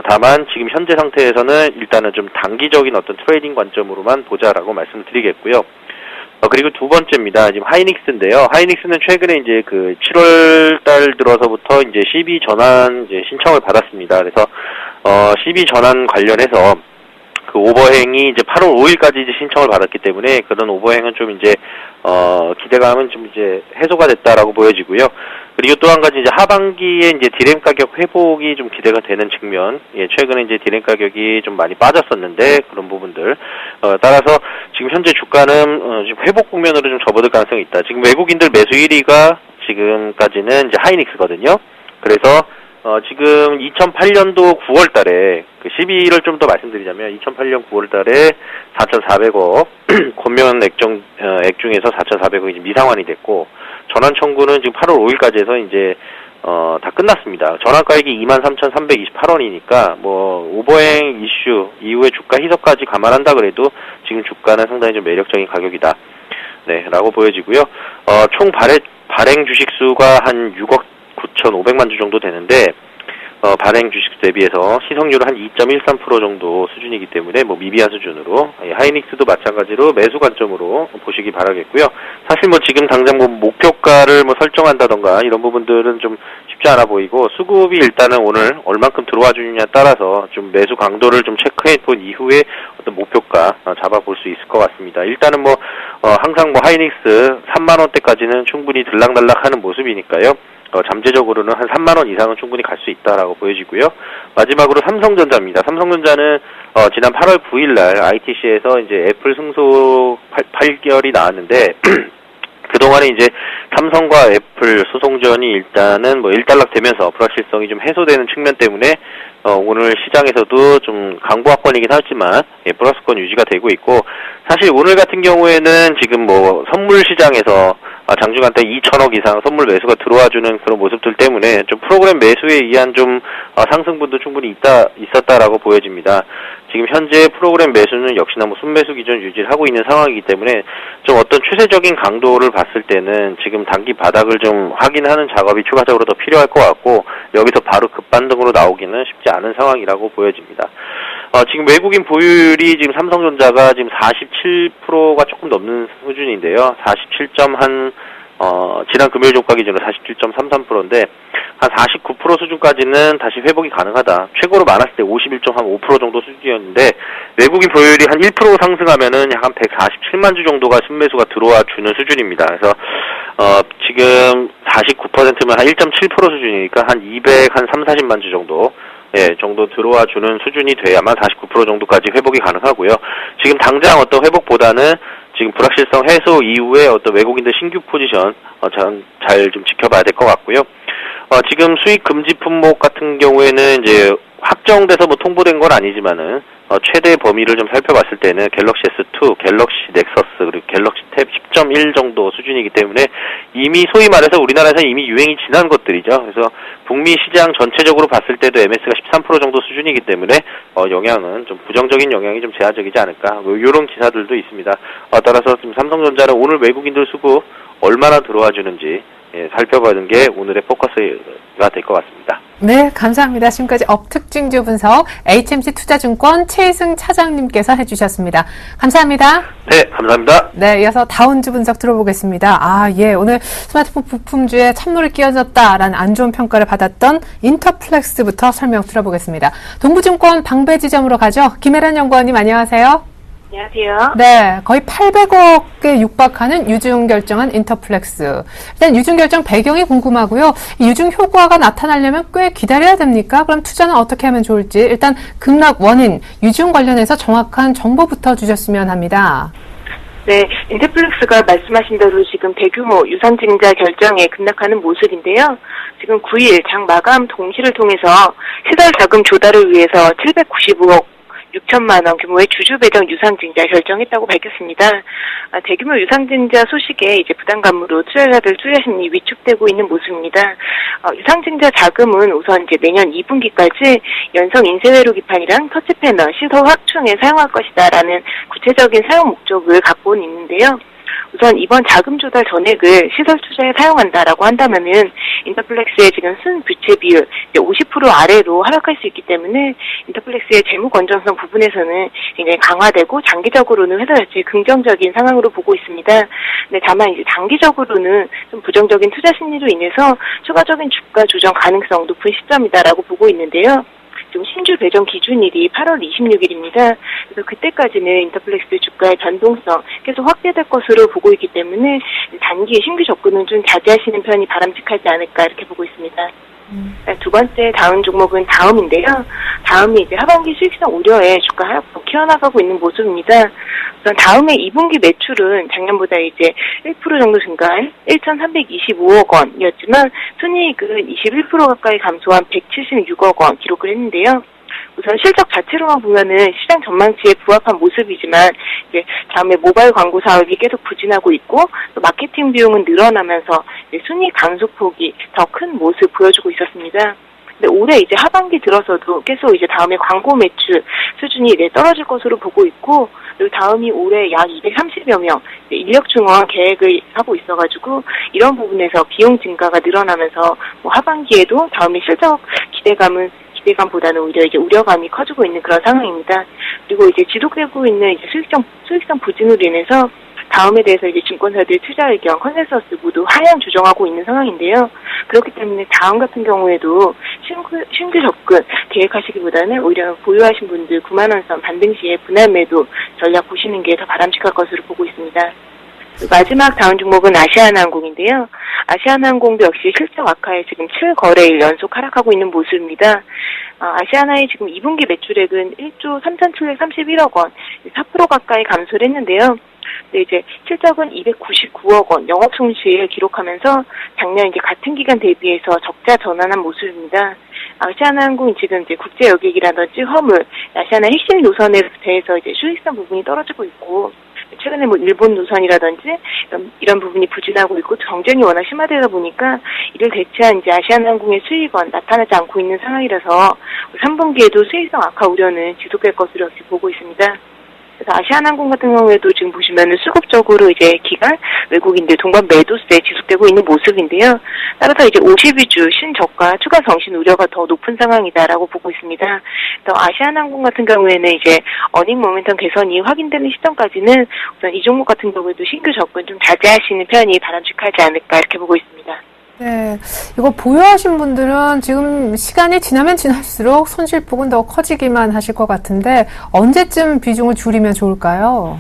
다만 지금 현재 상태에서는 일단은 좀 단기적인 어떤 트레이딩 관점으로만 보자라고 말씀을 드리겠고요. 그리고 두 번째입니다. 지금 하이닉스인데요. 하이닉스는 최근에 이제 그 7월 달 들어서부터 이제 CB 전환 이제 신청을 받았습니다. 그래서 CB 전환 관련해서 그 오버행이 이제 8월 5일까지 이제 신청을 받았기 때문에 그런 오버행은 좀 이제 기대감은 좀 이제 해소가 됐다라고 보여지고요. 그리고 또 한 가지 이제 하반기에 이제 디램 가격 회복이 좀 기대가 되는 측면. 예, 최근에 이제 디램 가격이 좀 많이 빠졌었는데 그런 부분들. 따라서 지금 현재 주가는 지금 회복 국면으로 좀 접어들 가능성이 있다. 지금 외국인들 매수 1위가 지금까지는 이제 하이닉스거든요. 그래서 지금 2008년도 9월 달에 그 12를 좀 더 말씀드리자면 2008년 9월 달에 4,400억 권면 액 중에서 4,400억이 미상환이 됐고 전환 청구는 지금 8월 5일까지 해서 이제 다 끝났습니다. 전환가액이 23,328원이니까 뭐 오버행 이슈 이후에 주가 희석까지 감안한다 그래도 지금 주가는 상당히 좀 매력적인 가격이다. 네, 라고 보여지고요. 총 발행 주식 수가 한 6억 9,500만 주 정도 되는데 발행 주식 대비해서 시성률은 한 2.13% 정도 수준이기 때문에 뭐 미비한 수준으로 하이닉스도 마찬가지로 매수 관점으로 보시기 바라겠고요. 사실 뭐 지금 당장 뭐 목표가를 뭐 설정한다던가 이런 부분들은 좀 쉽지 않아 보이고 수급이 일단은 오늘 얼만큼 들어와 주느냐에 따라서 좀 매수 강도를 좀 체크해 본 이후에 어떤 목표가 잡아볼 수 있을 것 같습니다. 일단은 뭐 항상 뭐 하이닉스 3만 원대까지는 충분히 들락날락하는 모습이니까요. 잠재적으로는 한 3만 원 이상은 충분히 갈 수 있다라고 보여지고요. 마지막으로 삼성전자입니다. 삼성전자는 지난 8월 9일 날 ITC에서 이제 애플 승소 판결이 나왔는데 그동안에 이제 삼성과 애플 소송전이 일단은 뭐 일단락되면서 불확실성이 좀 해소되는 측면 때문에 오늘 시장에서도 좀 강보합권이긴 하지만 플러스권 유지가 되고 있고 사실 오늘 같은 경우에는 지금 뭐 선물 시장에서 장중한테 2천억 이상 선물 매수가 들어와주는 그런 모습들 때문에 좀 프로그램 매수에 의한 좀 상승분도 충분히 있었다라고 보여집니다. 지금 현재 프로그램 매수는 역시나 뭐 순매수 기준 유지를 하고 있는 상황이기 때문에 좀 어떤 추세적인 강도를 봤을 때는 지금 단기 바닥을 좀 확인하는 작업이 추가적으로 더 필요할 것 같고 여기서 바로 급반등으로 나오기는 쉽지 않은 상황이라고 보여집니다. 지금 외국인 보유율이 지금 삼성전자가 지금 47%가 조금 넘는 수준인데요. 47. 지난 금요일 종가 기준으로 47.33%인데 한 49% 수준까지는 다시 회복이 가능하다. 최고로 많았을 때 51.5% 정도 수준이었는데 외국인 보유율이 한 1% 상승하면은 약 한 147만 주 정도가 순매수가 들어와 주는 수준입니다. 그래서 지금 49%면 한 1.7% 수준이니까 한 40만 주 정도 정도 들어와 주는 수준이 돼야만 49% 정도까지 회복이 가능하고요. 지금 당장 어떤 회복보다는 지금 불확실성 해소 이후에 어떤 외국인들 신규 포지션 잘 좀 지켜봐야 될 것 같고요. 지금 수익 금지 품목 같은 경우에는 이제 확정돼서 뭐 통보된 건 아니지만은 최대 범위를 좀 살펴봤을 때는 갤럭시 S2, 갤럭시 넥서스 그리고 갤럭시 탭 10.1 정도 수준이기 때문에 이미 소위 말해서 우리나라에서 이미 유행이 지난 것들이죠. 그래서 북미 시장 전체적으로 봤을 때도 MS가 13% 정도 수준이기 때문에 영향은 좀 부정적인 영향이 좀 제한적이지 않을까. 뭐 이런 기사들도 있습니다. 따라서 지금 삼성전자는 오늘 외국인들 수급 얼마나 들어와 주는지 살펴보는 게 오늘의 포커스가 될 것 같습니다. 네, 감사합니다. 지금까지 업특징주 분석 HMC 투자증권 최희승 차장님께서 해주셨습니다. 감사합니다. 네, 감사합니다. 네, 이어서 다운주 분석 들어보겠습니다. 오늘 스마트폰 부품주에 찬물을 끼얹었다라는 안 좋은 평가를 받았던 인터플렉스부터 설명 들어보겠습니다. 동부증권 방배지점으로 가죠. 김혜란 연구원님 안녕하세요. 안녕하세요. 네, 거의 800억에 육박하는 유증 결정한 인터플렉스. 일단 유증 결정 배경이 궁금하고요. 이 유증 효과가 나타나려면 꽤 기다려야 됩니까? 그럼 투자는 어떻게 하면 좋을지 일단 급락 원인, 유증 관련해서 정확한 정보부터 주셨으면 합니다. 네, 인터플렉스가 말씀하신 대로 지금 대규모 유상증자 결정에 급락하는 모습인데요. 지금 9일 장 마감 동시를 통해서 시설 자금 조달을 위해서 795억 6천만 원 규모의 주주 배정 유상증자 결정했다고 밝혔습니다. 대규모 유상증자 소식에 이제 부담감으로 투자자들 투자 심리 위축되고 있는 모습입니다. 유상증자 자금은 우선 이제 내년 2분기까지 연성 인쇄회로 기판이랑 터치 패널 시설 확충에 사용할 것이다라는 구체적인 사용 목적을 갖고는 있는데요. 우선 이번 자금 조달 전액을 시설 투자에 사용한다라고 한다면은 인터플렉스의 지금 순부채 비율 50% 아래로 하락할 수 있기 때문에 인터플렉스의 재무 건전성 부분에서는 굉장히 강화되고 장기적으로는 회사 자체의 긍정적인 상황으로 보고 있습니다. 네, 다만 이제 단기적으로는 좀 부정적인 투자 심리로 인해서 추가적인 주가 조정 가능성 높은 시점이다라고 보고 있는데요. 지금 신주 배정 기준일이 8월 26일입니다. 그래서 그때까지는 인터플렉스 주가의 변동성 계속 확대될 것으로 보고 있기 때문에 단기 신규 접근은 좀 자제하시는 편이 바람직하지 않을까 이렇게 보고 있습니다. 두 번째 다음 종목은 다음인데요. 다음이 이제 하반기 수익성 우려에 주가 하락폭 키워나가고 있는 모습입니다. 우선 다음의 2분기 매출은 작년보다 이제 1% 정도 증가한 1,325억 원이었지만 순이익은 21% 가까이 감소한 176억 원 기록을 했는데요. 우선 실적 자체로만 보면은 시장 전망치에 부합한 모습이지만 이제 다음에 모바일 광고 사업이 계속 부진하고 있고 또 마케팅 비용은 늘어나면서 이제 순이익 감소폭이 더 큰 모습 보여주고 있었습니다. 근데 올해 이제 하반기 들어서도 계속 이제 다음에 광고 매출 수준이 떨어질 것으로 보고 있고 그리고 다음이 올해 약 230여 명 인력 충원 계획을 하고 있어가지고 이런 부분에서 비용 증가가 늘어나면서 뭐 하반기에도 다음에 실적 기대감보다는 오히려 이제 우려감이 커지고 있는 그런 상황입니다. 그리고 이제 지속되고 있는 이제 수익성 부진으로 인해서 다음에 대해서 이제 증권사들의 투자 의견, 컨센서스 모두 하향 조정하고 있는 상황인데요. 그렇기 때문에 다음 같은 경우에도 신규 접근 계획하시기보다는 오히려 보유하신 분들 9만 원 선 반등 시에 분할 매도 전략 보시는 게 더 바람직할 것으로 보고 있습니다. 마지막 다음 종목은 아시아나항공인데요. 아시아나항공도 역시 실적 악화에 지금 7거래일 연속 하락하고 있는 모습입니다. 아시아나의 지금 2분기 매출액은 1조 3,731억 원, 4% 가까이 감소를 했는데요. 근데 이제 실적은 299억 원 영업 손실을 기록하면서 작년 이제 같은 기간 대비해서 적자 전환한 모습입니다. 아시아나항공이 지금 이제 국제 여객이라든지 화물, 아시아나 핵심 노선에 대해서 이제 수익성 부분이 떨어지고 있고 최근에 뭐 일본 노선이라든지 이런 부분이 부진하고 있고 경쟁이 워낙 심화되다 보니까 이를 대체한 이제 아시아나항공의 수익은 나타나지 않고 있는 상황이라서 3분기에도 수익성 악화 우려는 지속될 것으로 이렇게 보고 있습니다. 그래서 아시아나항공 같은 경우에도 지금 보시면은 수급적으로 이제 기관 외국인들 동반 매도세 지속되고 있는 모습인데요. 따라서 이제 52주 신저가 추가 경신 우려가 더 높은 상황이다라고 보고 있습니다. 또 아시아나항공 같은 경우에는 이제 어닝 모멘텀 개선이 확인되는 시점까지는 우선 이 종목 같은 경우에도 신규 접근 좀 자제하시는 편이 바람직하지 않을까 이렇게 보고 있습니다. 네, 이거 보유하신 분들은 지금 시간이 지나면 지날수록 손실폭은 더 커지기만 하실 것 같은데 언제쯤 비중을 줄이면 좋을까요?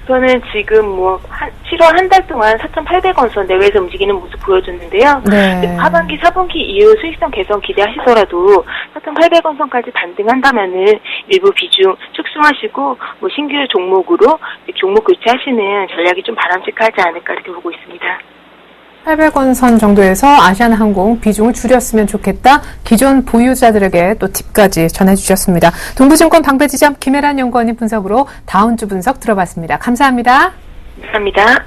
저는 지금 7월 한 달 동안 4,800원 선 내외에서 움직이는 모습 보여줬는데요. 네. 하반기, 사분기 이후 수익성 개선 기대하시더라도 4,800원 선까지 반등한다면은 일부 비중 축소하시고 신규 종목으로 종목 교체하시는 전략이 좀 바람직하지 않을까 이렇게 보고 있습니다. 800원 선 정도에서 아시아나항공 비중을 줄였으면 좋겠다. 기존 보유자들에게 또 팁까지 전해주셨습니다. 동부증권 방배지점 김혜란 연구원님 분석으로 다음 주 분석 들어봤습니다. 감사합니다. 감사합니다.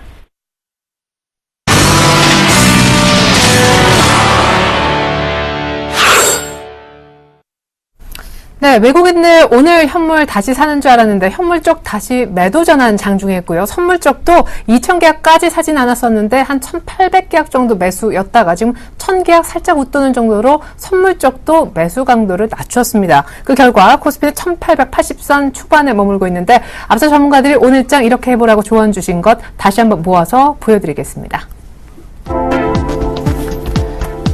네, 외국인들 오늘 현물 다시 사는 줄 알았는데 현물 쪽 다시 매도 전환 장중했고요. 선물 쪽도 2,000계약까지 사진 않았었는데 한 1,800계약 정도 매수였다가 지금 1,000계약 살짝 웃도는 정도로 선물 쪽도 매수 강도를 낮췄습니다. 그 결과 코스피는 1,880선 초반에 머물고 있는데 앞서 전문가들이 오늘장 이렇게 해보라고 조언 주신 것 다시 한번 모아서 보여드리겠습니다.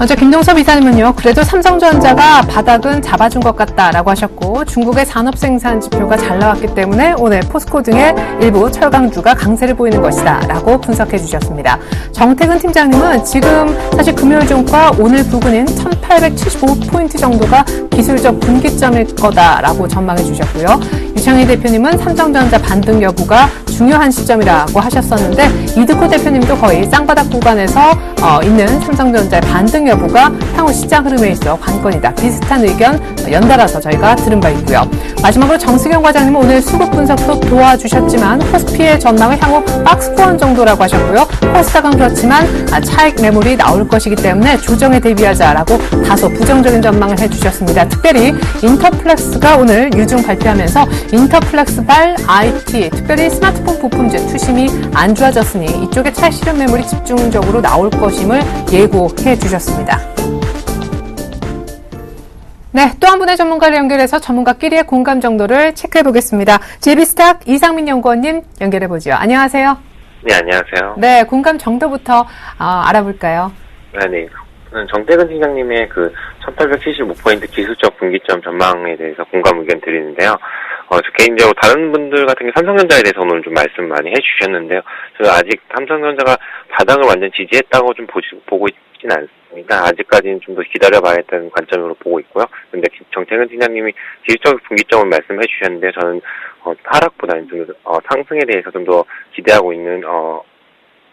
먼저 김동섭 이사님은요. 그래도 삼성전자가 바닥은 잡아준 것 같다라고 하셨고 중국의 산업생산 지표가 잘 나왔기 때문에 오늘 포스코 등의 일부 철강주가 강세를 보이는 것이다 라고 분석해 주셨습니다. 정태근 팀장님은 지금 사실 금요일 종가 오늘 부근인 1875포인트 정도가 기술적 분기점일 거다라고 전망해 주셨고요. 유창희 대표님은 삼성전자 반등 여부가 중요한 시점이라고 하셨었는데 이드코 대표님도 거의 쌍바닥 구간에서 있는 삼성전자의 반등 여부가 향후 시장 흐름에 있어 관건이다. 비슷한 의견 연달아서 저희가 들은 바 있고요. 마지막으로 정승영 과장님은 오늘 수급 분석도 도와주셨지만 코스피의 전망은 향후 박스권 정도라고 하셨고요. 코스닥은 그렇지만 차익 매물이 나올 것이기 때문에 조정에 대비하자라고 다소 부정적인 전망을 해주셨습니다. 특별히 인터플렉스가 오늘 유중 발표하면서 인터플렉스발 IT, 특별히 스마트폰 부품주 투심이 안 좋아졌으니 이쪽에 차익 실현 매물이 집중적으로 나올 것임을 예고해 주셨습니다. 네, 또 한 분의 전문가를 연결해서 전문가끼리의 공감 정도를 체크해 보겠습니다. JB스탁 이상민 연구원님 연결해 보죠. 안녕하세요. 네, 안녕하세요. 네, 공감 정도부터 알아볼까요? 네. 저는 정태근 팀장님의 그 1875포인트 기술적 분기점 전망에 대해서 공감 의견 드리는데요. 저 개인적으로 다른 분들 같은 경우 삼성전자에 대해서 오늘 좀 말씀 많이 해주셨는데요. 저는 아직 삼성전자가 바닥을 완전 지지했다고 좀 보고 있진 않습니다. 아직까지는 좀 더 기다려봐야겠다는 관점으로 보고 있고요. 근데 정태근 팀장님이 기술적 분기점을 말씀해 주셨는데 저는 하락보다는 좀 상승에 대해서 좀 더 기대하고 있는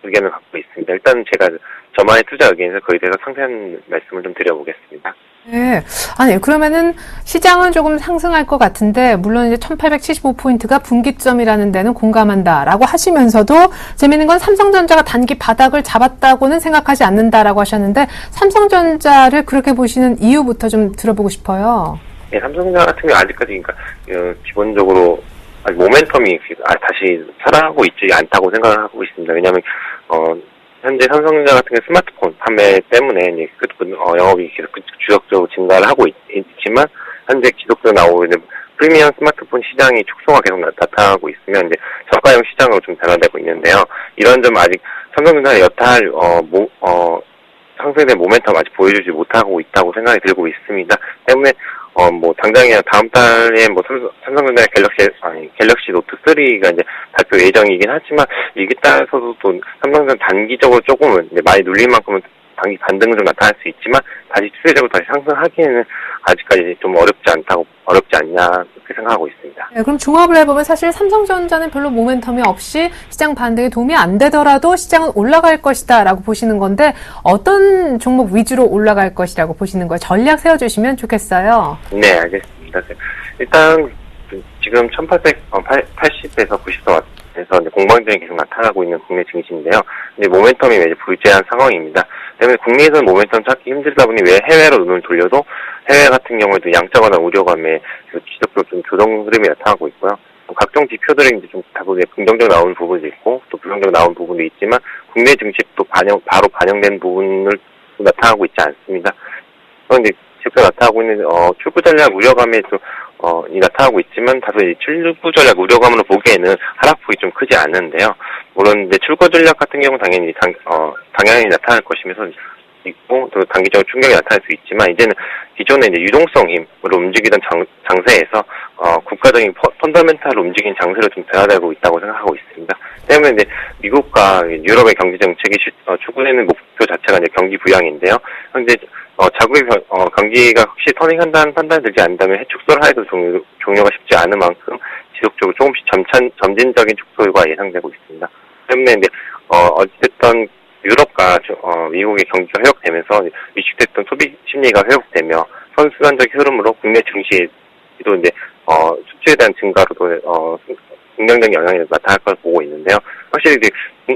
의견을 갖고 있습니다. 일단 제가 저만의 투자 의견에서 거기에 대해서 상세한 말씀을 좀 드려보겠습니다. 네. 아니, 그러면은 시장은 조금 상승할 것 같은데, 물론 이제 1875포인트가 분기점이라는 데는 공감한다라고 하시면서도, 재미있는 건 삼성전자가 단기 바닥을 잡았다고는 생각하지 않는다라고 하셨는데, 삼성전자를 그렇게 보시는 이유부터 좀 들어보고 싶어요. 네, 삼성전자 같은 경우 아직까지, 그러니까, 기본적으로, 아직 모멘텀이 다시 살아나고 있지 않다고 생각을 하고 있습니다. 왜냐하면, 현재 삼성전자 같은 경우 스마트폰 판매 때문에 이제 영업이 계속 주력적으로 증가를 하고 있지만 현재 지속적으로 나오고 있는 프리미엄 스마트폰 시장이 축소가 계속 나타나고 있으면 이제 저가형 시장으로 좀 변화되고 있는데요. 이런 점 아직 삼성전자가 여타할 상승의 모멘텀 아직 보여주지 못하고 있다고 생각이 들고 있습니다. 때문에 당장이나 다음 달에 삼성전자 갤럭시 노트 3가 이제 발표 예정이긴 하지만, 이게 따라서도 또 삼성전자 단기적으로 조금은 이제 많이 눌릴 만큼은 단기 반등은 좀 나타날 수 있지만, 다시 추세적으로 다시 상승하기에는 아직까지 좀 어렵지 않냐, 그렇게 생각하고 있습니다. 네, 그럼 종합을 해보면 사실 삼성전자는 별로 모멘텀이 없이 시장 반등에 도움이 안 되더라도 시장은 올라갈 것이다 라고 보시는 건데, 어떤 종목 위주로 올라갈 것이라고 보시는 거예요? 전략 세워주시면 좋겠어요. 네, 알겠습니다. 일단 지금 1880에서 90선 그래서 이제 공방전이 계속 나타나고 있는 국내 증시인데요. 이제 모멘텀이 이제 불제한 상황입니다. 때문에 국내에서는 모멘텀 찾기 힘들다 보니 왜 해외로 눈을 돌려도 해외 같은 경우에도 양적완화 우려감에 지속적으로 좀 조정 흐름이 나타나고 있고요. 각종 지표들이 이제 좀 다분히 긍정적 나오는 부분도 있고 또 부정적 나오는 부분도 있지만 국내 증시도 바로 반영된 부분을 나타나고 있지 않습니다. 그런데 지표 나타나고 있는 출구 전략 우려감에 좀 이 나타나고 있지만 다소 이 출구 전략 우려감으로 보기에는 하락폭이 좀 크지 않은데요. 물론 이제 출구 전략 같은 경우 당연히 당연히 나타날 것이면서 있고 또 단기적으로 충격이 나타날 수 있지만 이제는 기존의 이제 유동성 힘으로 움직이던 장세에서 국가적인 펀더멘탈로 움직이는 장세로 좀 변화되고 있다고 생각하고 있습니다. 때문에 이제 미국과 유럽의 경제 정책이 추구되는 목표 자체가 이제 경기 부양인데요. 현재 자국의 경기가 확실히 터닝한다는 판단이 들지 않는다면 해축소를 하여도 종료가 쉽지 않은 만큼 지속적으로 조금씩 점진적인 축소가 예상되고 있습니다. 때문에 이제 어쨌든 유럽과 미국의 경기가 회복되면서 위축됐던 소비 심리가 회복되며 선순환적 흐름으로 국내 증시에도 이제 수출에 대한 증가로도 긍정적인 영향이 나타날 것을 보고 있는데요. 확실히 이제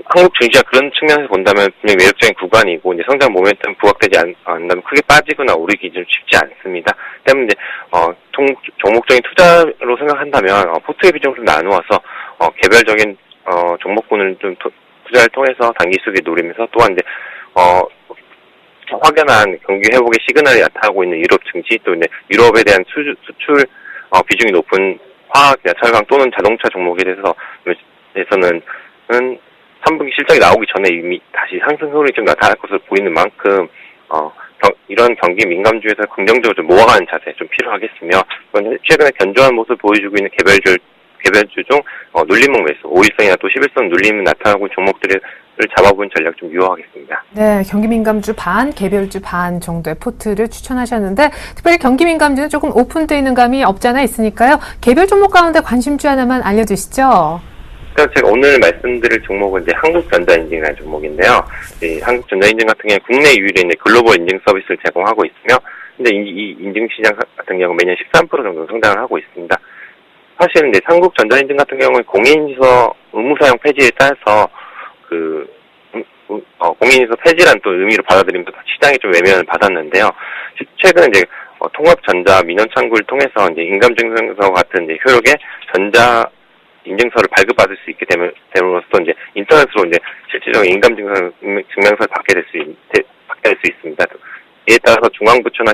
한국 증시가 그런 측면에서 본다면 분명히 매력적인 구간이고 이제 성장 모멘텀 부각되지 않는다면 크게 빠지거나 오르기 좀 쉽지 않습니다. 때문에 이제 종목적인 투자로 생각한다면 포트의 비중을 좀 나누어서 개별적인 종목군을 좀 투자를 통해서 단기 수익을 노리면서 또한 이제 확연한 경기 회복의 시그널이 나타나고 있는 유럽 증시 또 이제 유럽에 대한 수출 비중이 높은 화학이나 철강 또는 자동차 종목에 대해서는 3분기 실적이 나오기 전에 이미 다시 상승 흐름이 좀 나타날 것으로 보이는 만큼 이런 경기 민감주에서 긍정적으로 좀 모아가는 자세 좀 필요하겠으며 최근에 견조한 모습을 보여주고 있는 개별주 중 눌림목 매수, 5일선이나 또 11선 눌림이 나타나고 있는 종목들을 잡아보는 전략 좀 유효하겠습니다. 네, 경기민감주 반, 개별주 반 정도의 포트를 추천하셨는데 특별히 경기민감주는 조금 오픈되어 있는 감이 없지 않아 있으니까요. 개별 종목 가운데 관심주 하나만 알려주시죠. 그래서 제가 오늘 말씀드릴 종목은 이제 한국전자인증이라는 종목인데요. 한국전자인증 같은 경우는 국내 유일의 글로벌 인증 서비스를 제공하고 있으며 근데 이 인증시장 같은 경우 매년 13% 정도 성장을 하고 있습니다. 사실은 이제 한국전자인증 같은 경우는 공인인증서 의무사용 폐지에 따라서 공인인증서 폐지란 또 의미로 받아들이면서 시장이 좀 외면을 받았는데요. 최근 이제 통합전자 민원창구를 통해서 이제 인감증명서 같은 이제 효력의 전자 인증서를 발급받을 수 있게 됨으로써 이제 인터넷으로 이제 실질적인 인감증명서를 받게 될 수 있습니다. 이에 따라서 중앙부처나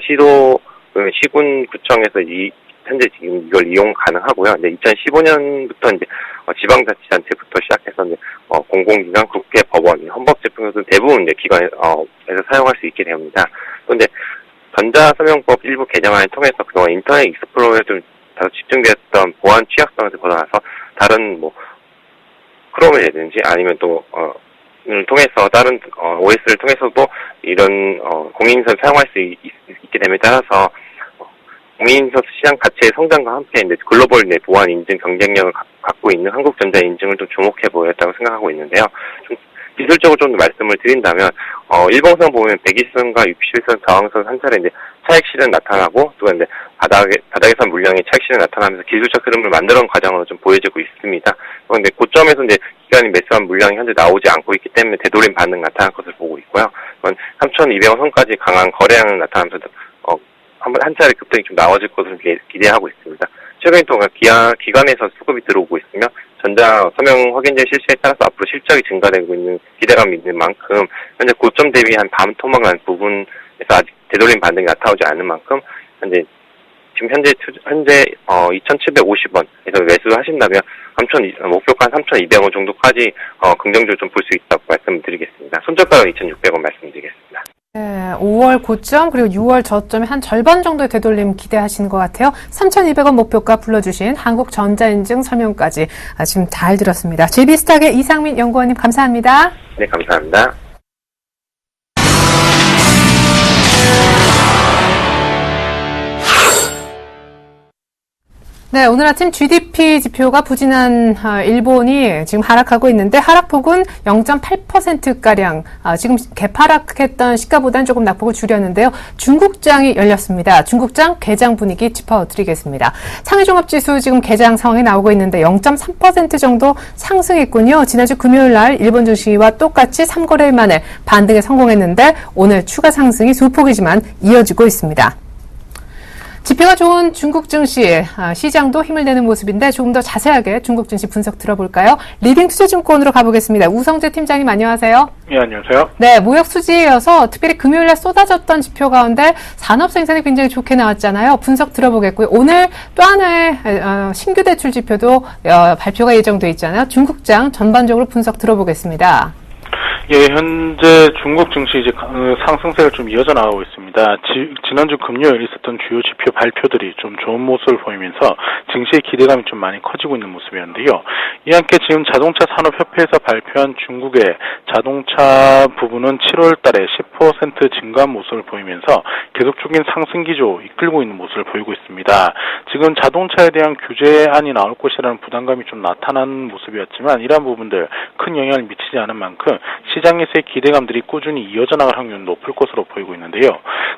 시군구청에서 현재 지금 이걸 이용 가능하고요. 이제 2015년부터 이제 지방자치단체부터 시작해서 이제 공공기관, 국회, 법원, 헌법재판소 등 대부분 이제 기관에서 사용할 수 있게 됩니다. 또 이제 전자서명법 일부 개정안을 통해서 그동안 인터넷 익스플로러에 좀 다소 집중되었던 보안 취약성에서 벗어나서 다른 크롬이라든지 아니면 또 를 통해서 다른 OS를 통해서도 이런 공인인증서를 사용할 수 있게 됨에 따라서 공인인증서 시장 자체의 성장과 함께 이제 글로벌 내 보안 인증 경쟁력을 갖고 있는 한국전자 인증을 좀 주목해 보였다고 생각하고 있는데요. 좀 기술적으로 좀 더 말씀을 드린다면 일봉선 보면 120선과 61선 저항선 한 차례 이제 차익 실현 나타나고 또 이제 바닥에선 물량의 차익 실현 나타나면서 기술적 흐름을 만드는 과정으로 좀 보여지고 있습니다. 그런데 고점에서 이제 기관이 매수한 물량이 현재 나오지 않고 있기 때문에 되돌림 반응 나타날 것을 보고 있고요. 3,200원 선까지 강한 거래량을 나타나면서 한 차례 급등이 좀 나와질 것으로 기대하고 있습니다. 최근 동안 기관에서 수급이 들어오고 있으며 전자 서명 확인제 실시에 따라서 앞으로 실적이 증가되고 있는 기대감이 있는 만큼 현재 고점 대비 한 반 토막 난 부분에서 아직 되돌림 반등이 나타나지 않은 만큼 지금 현재 2,750원에서 매수를 하신다면 목표가 한 3,200원 정도까지 긍정적으로 좀 볼 수 있다고 말씀드리겠습니다. 손절가는 2,600원 말씀드리겠습니다. 네, 5월 고점 그리고 6월 저점의 한 절반 정도의 되돌림 기대하시는 것 같아요. 3,200원 목표가 불러주신 한국전자인증 설명까지 지금 잘 들었습니다. JB스탁의 이상민 연구원님 감사합니다. 네, 감사합니다. 네, 오늘 아침 GDP 지표가 부진한 일본이 지금 하락하고 있는데 하락폭은 0.8%가량 지금 개파락했던 시가보다는 조금 낙폭을 줄였는데요. 중국장이 열렸습니다. 중국장 개장 분위기 짚어드리겠습니다. 상해종합지수 지금 개장 상황이 나오고 있는데 0.3% 정도 상승했군요. 지난주 금요일 날 일본 증시와 똑같이 3거래일 만에 반등에 성공했는데 오늘 추가 상승이 소폭이지만 이어지고 있습니다. 지표가 좋은 중국 증시, 시장도 힘을 내는 모습인데 조금 더 자세하게 중국 증시 분석 들어볼까요? 리딩투자증권으로 가보겠습니다. 우성재 팀장님 안녕하세요. 예, 안녕하세요. 네, 무역 수지에 이어서 특별히 금요일에 쏟아졌던 지표 가운데 산업 생산이 굉장히 좋게 나왔잖아요. 분석 들어보겠고요. 오늘 또 하나의 신규 대출 지표도 발표가 예정돼 있잖아요. 중국장 전반적으로 분석 들어보겠습니다. 예, 현재 중국 증시 이제 상승세가 좀 이어져 나가고 있습니다. 지난주 금요일 있었던 주요 지표 발표들이 좀 좋은 모습을 보이면서 증시의 기대감이 좀 많이 커지고 있는 모습이었는데요. 이와 함께 지금 자동차 산업협회에서 발표한 중국의 자동차 부분은 7월 달에 10% 증가한 모습을 보이면서 계속적인 상승 기조 이끌고 있는 모습을 보이고 있습니다. 지금 자동차에 대한 규제안이 나올 것이라는 부담감이 좀 나타난 모습이었지만 이러한 부분들 큰 영향을 미치지 않은 만큼 시장에서의 기대감들이 꾸준히 이어져 나갈 확률은 높을 것으로 보이고 있는데요.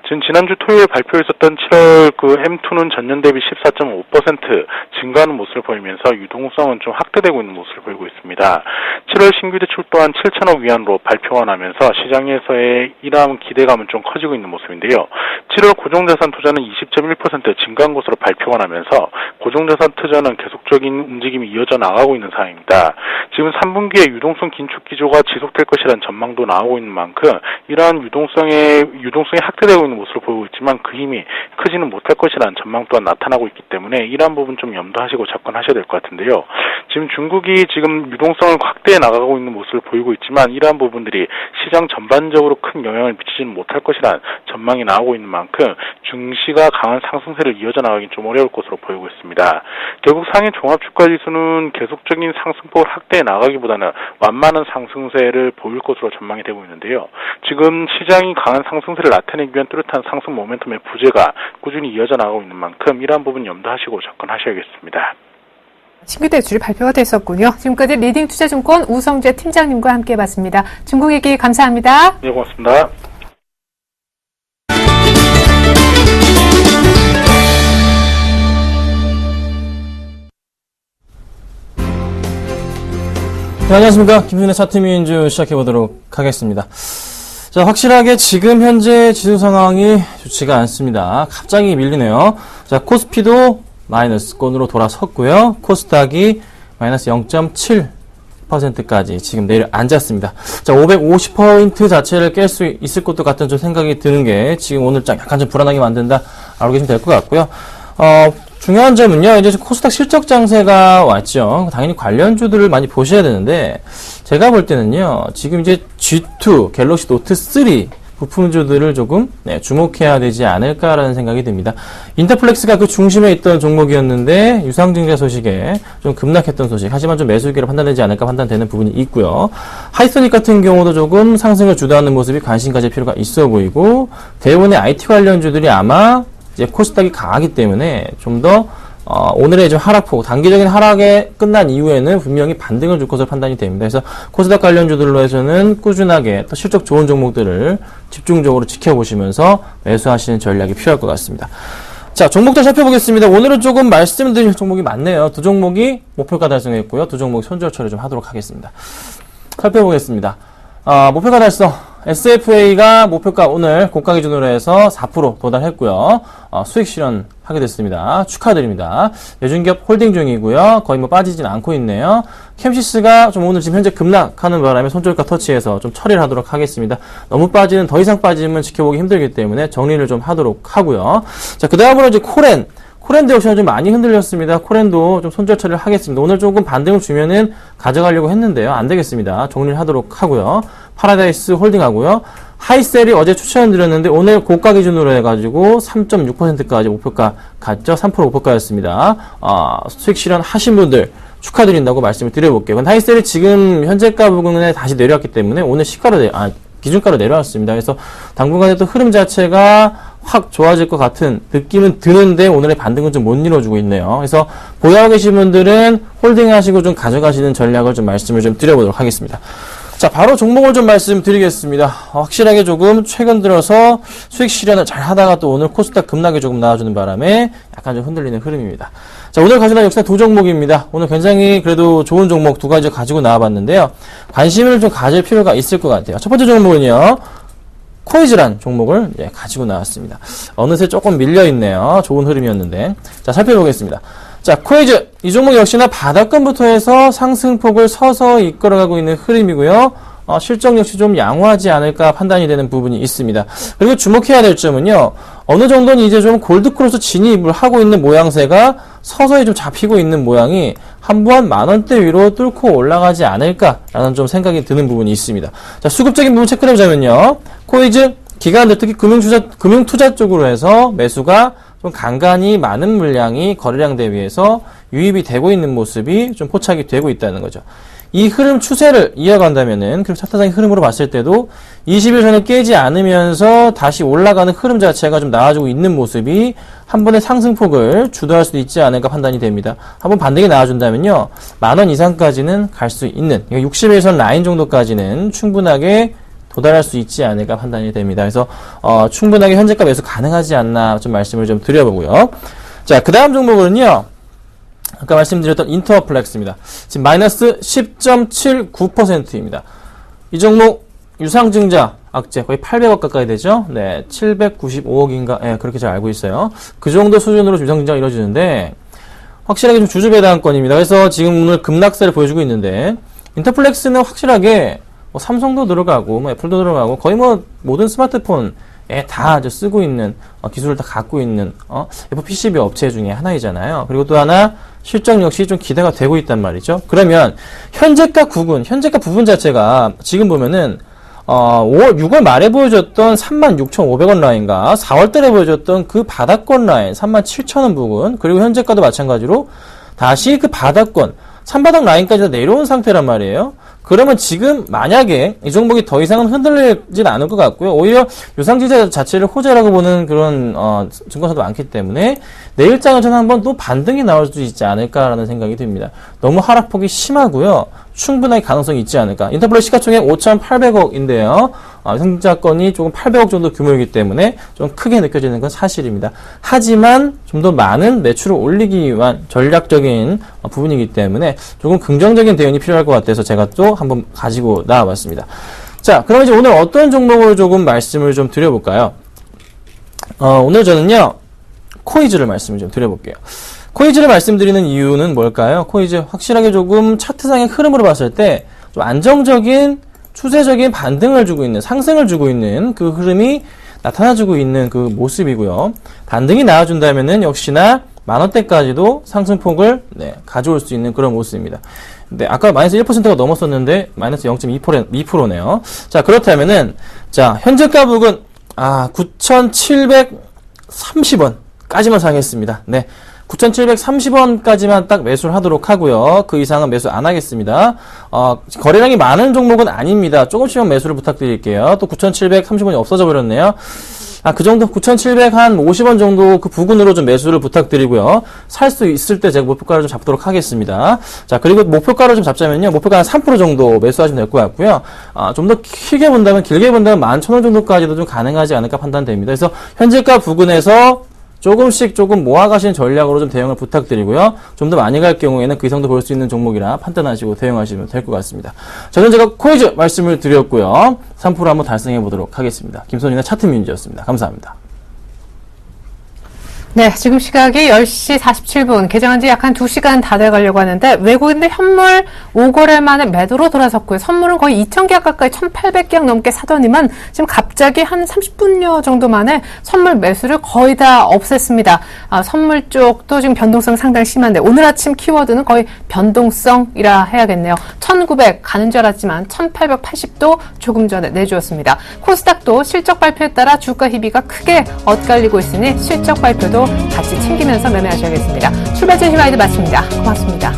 지금 지난주 토요일 발표에 있었던 7월 M2는 전년 대비 14.5% 증가하는 모습을 보이면서 유동성은 좀 확대되고 있는 모습을 보이고 있습니다. 7월 신규 대출 또한 7천억 위안으로 발표가 나면서 시장에서의 이러한 기대감은 좀 커지고 있는 모습인데요. 7월 고정자산 투자는 20.1% 증가한 것으로 발표가 나면서 고정자산 투자는 계속적인 움직임이 이어져 나가고 있는 상황입니다. 지금 3분기에 유동성 긴축 기조가 지속될 것이라는 전망도 나오고 있는 만큼 이러한 유동성이 확대되고 있는 모습을 보이고 있지만 그 힘이 크지는 못할 것이라는 전망 또한 나타나고 있기 때문에 이러한 부분 좀 염두하시고 접근하셔야 될 것 같은데요. 지금 중국이 지금 유동성을 확대해 나가고 있는 모습을 보이고 있지만 이러한 부분들이 시장 전반적으로 큰 영향을 미치지는 못할 것이라는 전망이 나오고 있는 만큼 증시가 강한 상승세를 이어져 나가긴 좀 어려울 것으로 보이고 있습니다. 결국 상해 종합주가지수는 계속적인 상승폭을 확대해 나가기보다는 완만한 상승세를 보일 것으로 전망이 되고 있는데요. 지금 시장이 강한 상승세를 나타내기 위한 뚜렷한 상승 모멘텀의 부재가 꾸준히 이어져 나가고 있는 만큼 이러한 부분 염두하시고 접근하셔야겠습니다. 신규 대출이 발표가 됐었군요. 지금까지 리딩투자증권 우성재 팀장님과 함께 해봤습니다. 중국 얘기 감사합니다. 네, 고맙습니다. 네, 안녕하십니까. 김순의 차트민주 시작해보도록 하겠습니다. 자, 확실하게 지금 현재 지수 상황이 좋지가 않습니다. 갑자기 밀리네요. 자, 코스피도 마이너스권으로 돌아섰고요. 코스닥이 마이너스 0.7%까지 지금 내려앉았습니다. 자, 550포인트 자체를 깰 수 있을 것도 같은 좀 생각이 드는 게 지금 오늘 약간 좀 불안하게 만든다. 알고 계시면 될 것 같고요. 중요한 점은요, 이제 코스닥 실적 장세가 왔죠. 당연히 관련주들을 많이 보셔야 되는데, 제가 볼 때는요, 지금 이제 G2, 갤럭시 노트 3 부품주들을 조금, 주목해야 되지 않을까라는 생각이 듭니다. 인터플렉스가 그 중심에 있던 종목이었는데, 유상증자 소식에 좀 급락했던 소식, 하지만 좀 매수기로 판단되지 않을까 판단되는 부분이 있고요. 하이소닉 같은 경우도 조금 상승을 주도하는 모습이 관심 가질 필요가 있어 보이고, 대부분의 IT 관련주들이 아마 이제 코스닥이 강하기 때문에 좀 더 오늘의 좀 하락폭, 단기적인 하락에 끝난 이후에는 분명히 반등을 줄 것으로 판단이 됩니다. 그래서 코스닥 관련주들로 해서는 꾸준하게 또 실적 좋은 종목들을 집중적으로 지켜보시면서 매수하시는 전략이 필요할 것 같습니다. 자, 종목들 살펴보겠습니다. 오늘은 조금 말씀드릴 종목이 많네요. 두 종목이 목표가 달성했고요. 두 종목이 손절 처리 좀 하도록 하겠습니다. 살펴보겠습니다. 목표가 달성. SFA가 목표가 오늘 고가 기준으로 해서 4% 도달했고요. 수익 실현하게 됐습니다. 축하드립니다. 대중기업 홀딩 중이고요. 거의 뭐 빠지진 않고 있네요. 캠시스가 좀 오늘 지금 현재 급락하는 바람에 손절가 터치해서 좀 처리를 하도록 하겠습니다. 너무 빠지는, 더 이상 빠지면 지켜보기 힘들기 때문에 정리를 좀 하도록 하고요. 자, 그 다음으로 이제 코렌도 역시 좀 많이 흔들렸습니다. 코렌도 좀 손절 처리를 하겠습니다. 오늘 조금 반등을 주면은 가져가려고 했는데요. 안 되겠습니다. 정리를 하도록 하고요. 파라다이스 홀딩 하고요. 하이셀이 어제 추천드렸는데 오늘 고가 기준으로 해가지고 3.6%까지 목표가 갔죠. 3% 목표가였습니다. 수익 실현 하신 분들 축하드린다고 말씀을 드려볼게요. 근데 하이셀이 지금 현재가 부근에 다시 내려왔기 때문에 오늘 기준가로 내려왔습니다. 그래서 당분간의 또 흐름 자체가 확 좋아질 것 같은 느낌은 드는데 오늘의 반등은 좀 못 이뤄주고 있네요. 그래서 보유하고 계신 분들은 홀딩하시고 좀 가져가시는 전략을 좀 말씀을 좀 드려보도록 하겠습니다. 자, 바로 종목을 좀 말씀드리겠습니다. 확실하게 조금 최근 들어서 수익 실현을 잘 하다가 또 오늘 코스닥 급락이 조금 나와주는 바람에 약간 좀 흔들리는 흐름입니다. 자, 오늘 가져온 역시나 두 종목입니다. 오늘 굉장히 그래도 좋은 종목 두 가지 가지고 나와봤는데요. 관심을 좀 가질 필요가 있을 것 같아요. 첫 번째 종목은요, 코이즈란 종목을 가지고 나왔습니다. 어느새 조금 밀려있네요. 좋은 흐름이었는데. 자, 살펴보겠습니다. 자, 코이즈. 이 종목 역시나 바닥권부터 해서 상승폭을 서서히 이끌어가고 있는 흐름이고요. 실적 역시 좀 양호하지 않을까 판단이 되는 부분이 있습니다. 그리고 주목해야 될 점은요, 어느 정도는 이제 좀 골드크로스 진입을 하고 있는 모양새가 서서히 좀 잡히고 있는 모양이 한번 만원대 위로 뚫고 올라가지 않을까라는 좀 생각이 드는 부분이 있습니다. 자, 수급적인 부분 체크해 보자면요, 코이즈 기관들 특히 금융투자 쪽으로 해서 매수가 좀 간간히 많은 물량이 거래량 대비해서 유입이 되고 있는 모습이 좀 포착이 되고 있다는 거죠. 이 흐름 추세를 이어간다면은, 그리고 차트상의 흐름으로 봤을 때도 20일 선을 깨지 않으면서 다시 올라가는 흐름 자체가 좀 나와주고 있는 모습이 한 번의 상승폭을 주도할 수도 있지 않을까 판단이 됩니다. 한번 반등이 나와준다면요, 만원 이상까지는 갈 수 있는, 60일 선 라인 정도까지는 충분하게 도달할 수 있지 않을까 판단이 됩니다. 그래서 충분하게 현재가 매수 가능하지 않나 좀 말씀을 좀 드려보고요. 자, 그 다음 종목은요, 아까 말씀드렸던 인터플렉스입니다. 지금 마이너스 10.79%입니다. 이 종목 유상증자 악재 거의 800억 가까이 되죠. 네, 795억인가, 예, 그렇게 잘 알고 있어요. 그 정도 수준으로 유상증자가 이루어지는데 확실하게 좀 주주배당권입니다. 그래서 지금 오늘 급락세를 보여주고 있는데, 인터플렉스는 확실하게 뭐 삼성도 들어가고 뭐 애플도 들어가고 거의 뭐 모든 스마트폰에 다 쓰고 있는 기술을 다 갖고 있는 FPCB 업체 중에 하나이잖아요. 그리고 또 하나 실적 역시 좀 기대가 되고 있단 말이죠. 그러면 현재가 부분 자체가 지금 보면은 6월 말에 보여줬던 36,500원 라인과 4월 달에 보여줬던 그 바닥권 라인 37,000원 부근, 그리고 현재가도 마찬가지로 다시 그 바닥권 3바닥 라인까지 내려온 상태란 말이에요. 그러면 지금 만약에 이 종목이 더 이상은 흔들리진 않을 것 같고요. 오히려 유상증자 자체를 호재라고 보는 그런 증권사도 많기 때문에 내일장은 저는 한번 또 반등이 나올 수 있지 않을까라는 생각이 듭니다. 너무 하락폭이 심하고요. 충분하게 가능성이 있지 않을까. 인터플렉스 시가총액 5,800억인데요. 유상증자건이 조금 800억 정도 규모이기 때문에 좀 크게 느껴지는 건 사실입니다. 하지만 좀 더 많은 매출을 올리기 위한 전략적인 부분이기 때문에 조금 긍정적인 대응이 필요할 것 같아서 제가 또 한번 가지고 나와봤습니다. 자, 그럼 이제 오늘 어떤 종목을 조금 말씀을 좀 드려볼까요? 오늘 저는요, 코이즈를 말씀을 좀 드려볼게요. 코이즈를 말씀드리는 이유는 뭘까요? 코이즈 확실하게 조금 차트상의 흐름으로 봤을 때 좀 안정적인 추세적인 반등을 주고 있는, 상승을 주고 있는 그 흐름이 나타나주고 있는 그 모습이고요. 반등이 나와준다면은 역시나 만원대까지도 상승폭을 가져올 수 있는 그런 모습입니다. 네, 아까 마이너스 1%가 넘었었는데 마이너스 0.2%네요. 자, 그렇다면은 자, 현재가 부근 9,730원까지만 사겠습니다. 네. 9,730원까지만 딱 매수를 하도록 하고요. 그 이상은 매수 안 하겠습니다. 거래량이 많은 종목은 아닙니다. 조금씩만 매수를 부탁드릴게요. 또 9,730원이 없어져 버렸네요. 그 정도 9,750원 정도 그 부근으로 좀 매수를 부탁드리고요. 살 수 있을 때 제가 목표가를 좀 잡도록 하겠습니다. 자, 그리고 목표가를 좀 잡자면요. 목표가 한 3% 정도 매수하시면 될 것 같고요. 좀 더 길게 본다면 11,000원 정도까지도 좀 가능하지 않을까 판단됩니다. 그래서 현재가 부근에서 조금 모아가시는 전략으로 좀 대응을 부탁드리고요. 좀 더 많이 갈 경우에는 그 이상도 볼 수 있는 종목이라 판단하시고 대응하시면 될 것 같습니다. 저는 제가 코이즈 말씀을 드렸고요. 3% 한번 달성해 보도록 하겠습니다. 김선인의 차트민지였습니다. 감사합니다. 네, 지금 시각이 10시 47분, 개장한 지 약 한 2시간 다 돼가려고 하는데, 외국인들 현물 5거래 만에 매도로 돌아섰고요. 선물은 거의 2,000계약 가까이 1,800계약 넘게 사더니만, 지금 갑자기 한 30분여 정도 만에 선물 매수를 거의 다 없앴습니다. 선물 쪽도 지금 변동성 상당히 심한데, 오늘 아침 키워드는 거의 변동성이라 해야겠네요. 1,900 가는 줄 알았지만, 1,880도 조금 전에 내주었습니다. 코스닥도 실적 발표에 따라 주가 희비가 크게 엇갈리고 있으니, 실적 발표도 같이 챙기면서 매매하셔야겠습니다. 출발 제시와이드 마칩니다. 고맙습니다.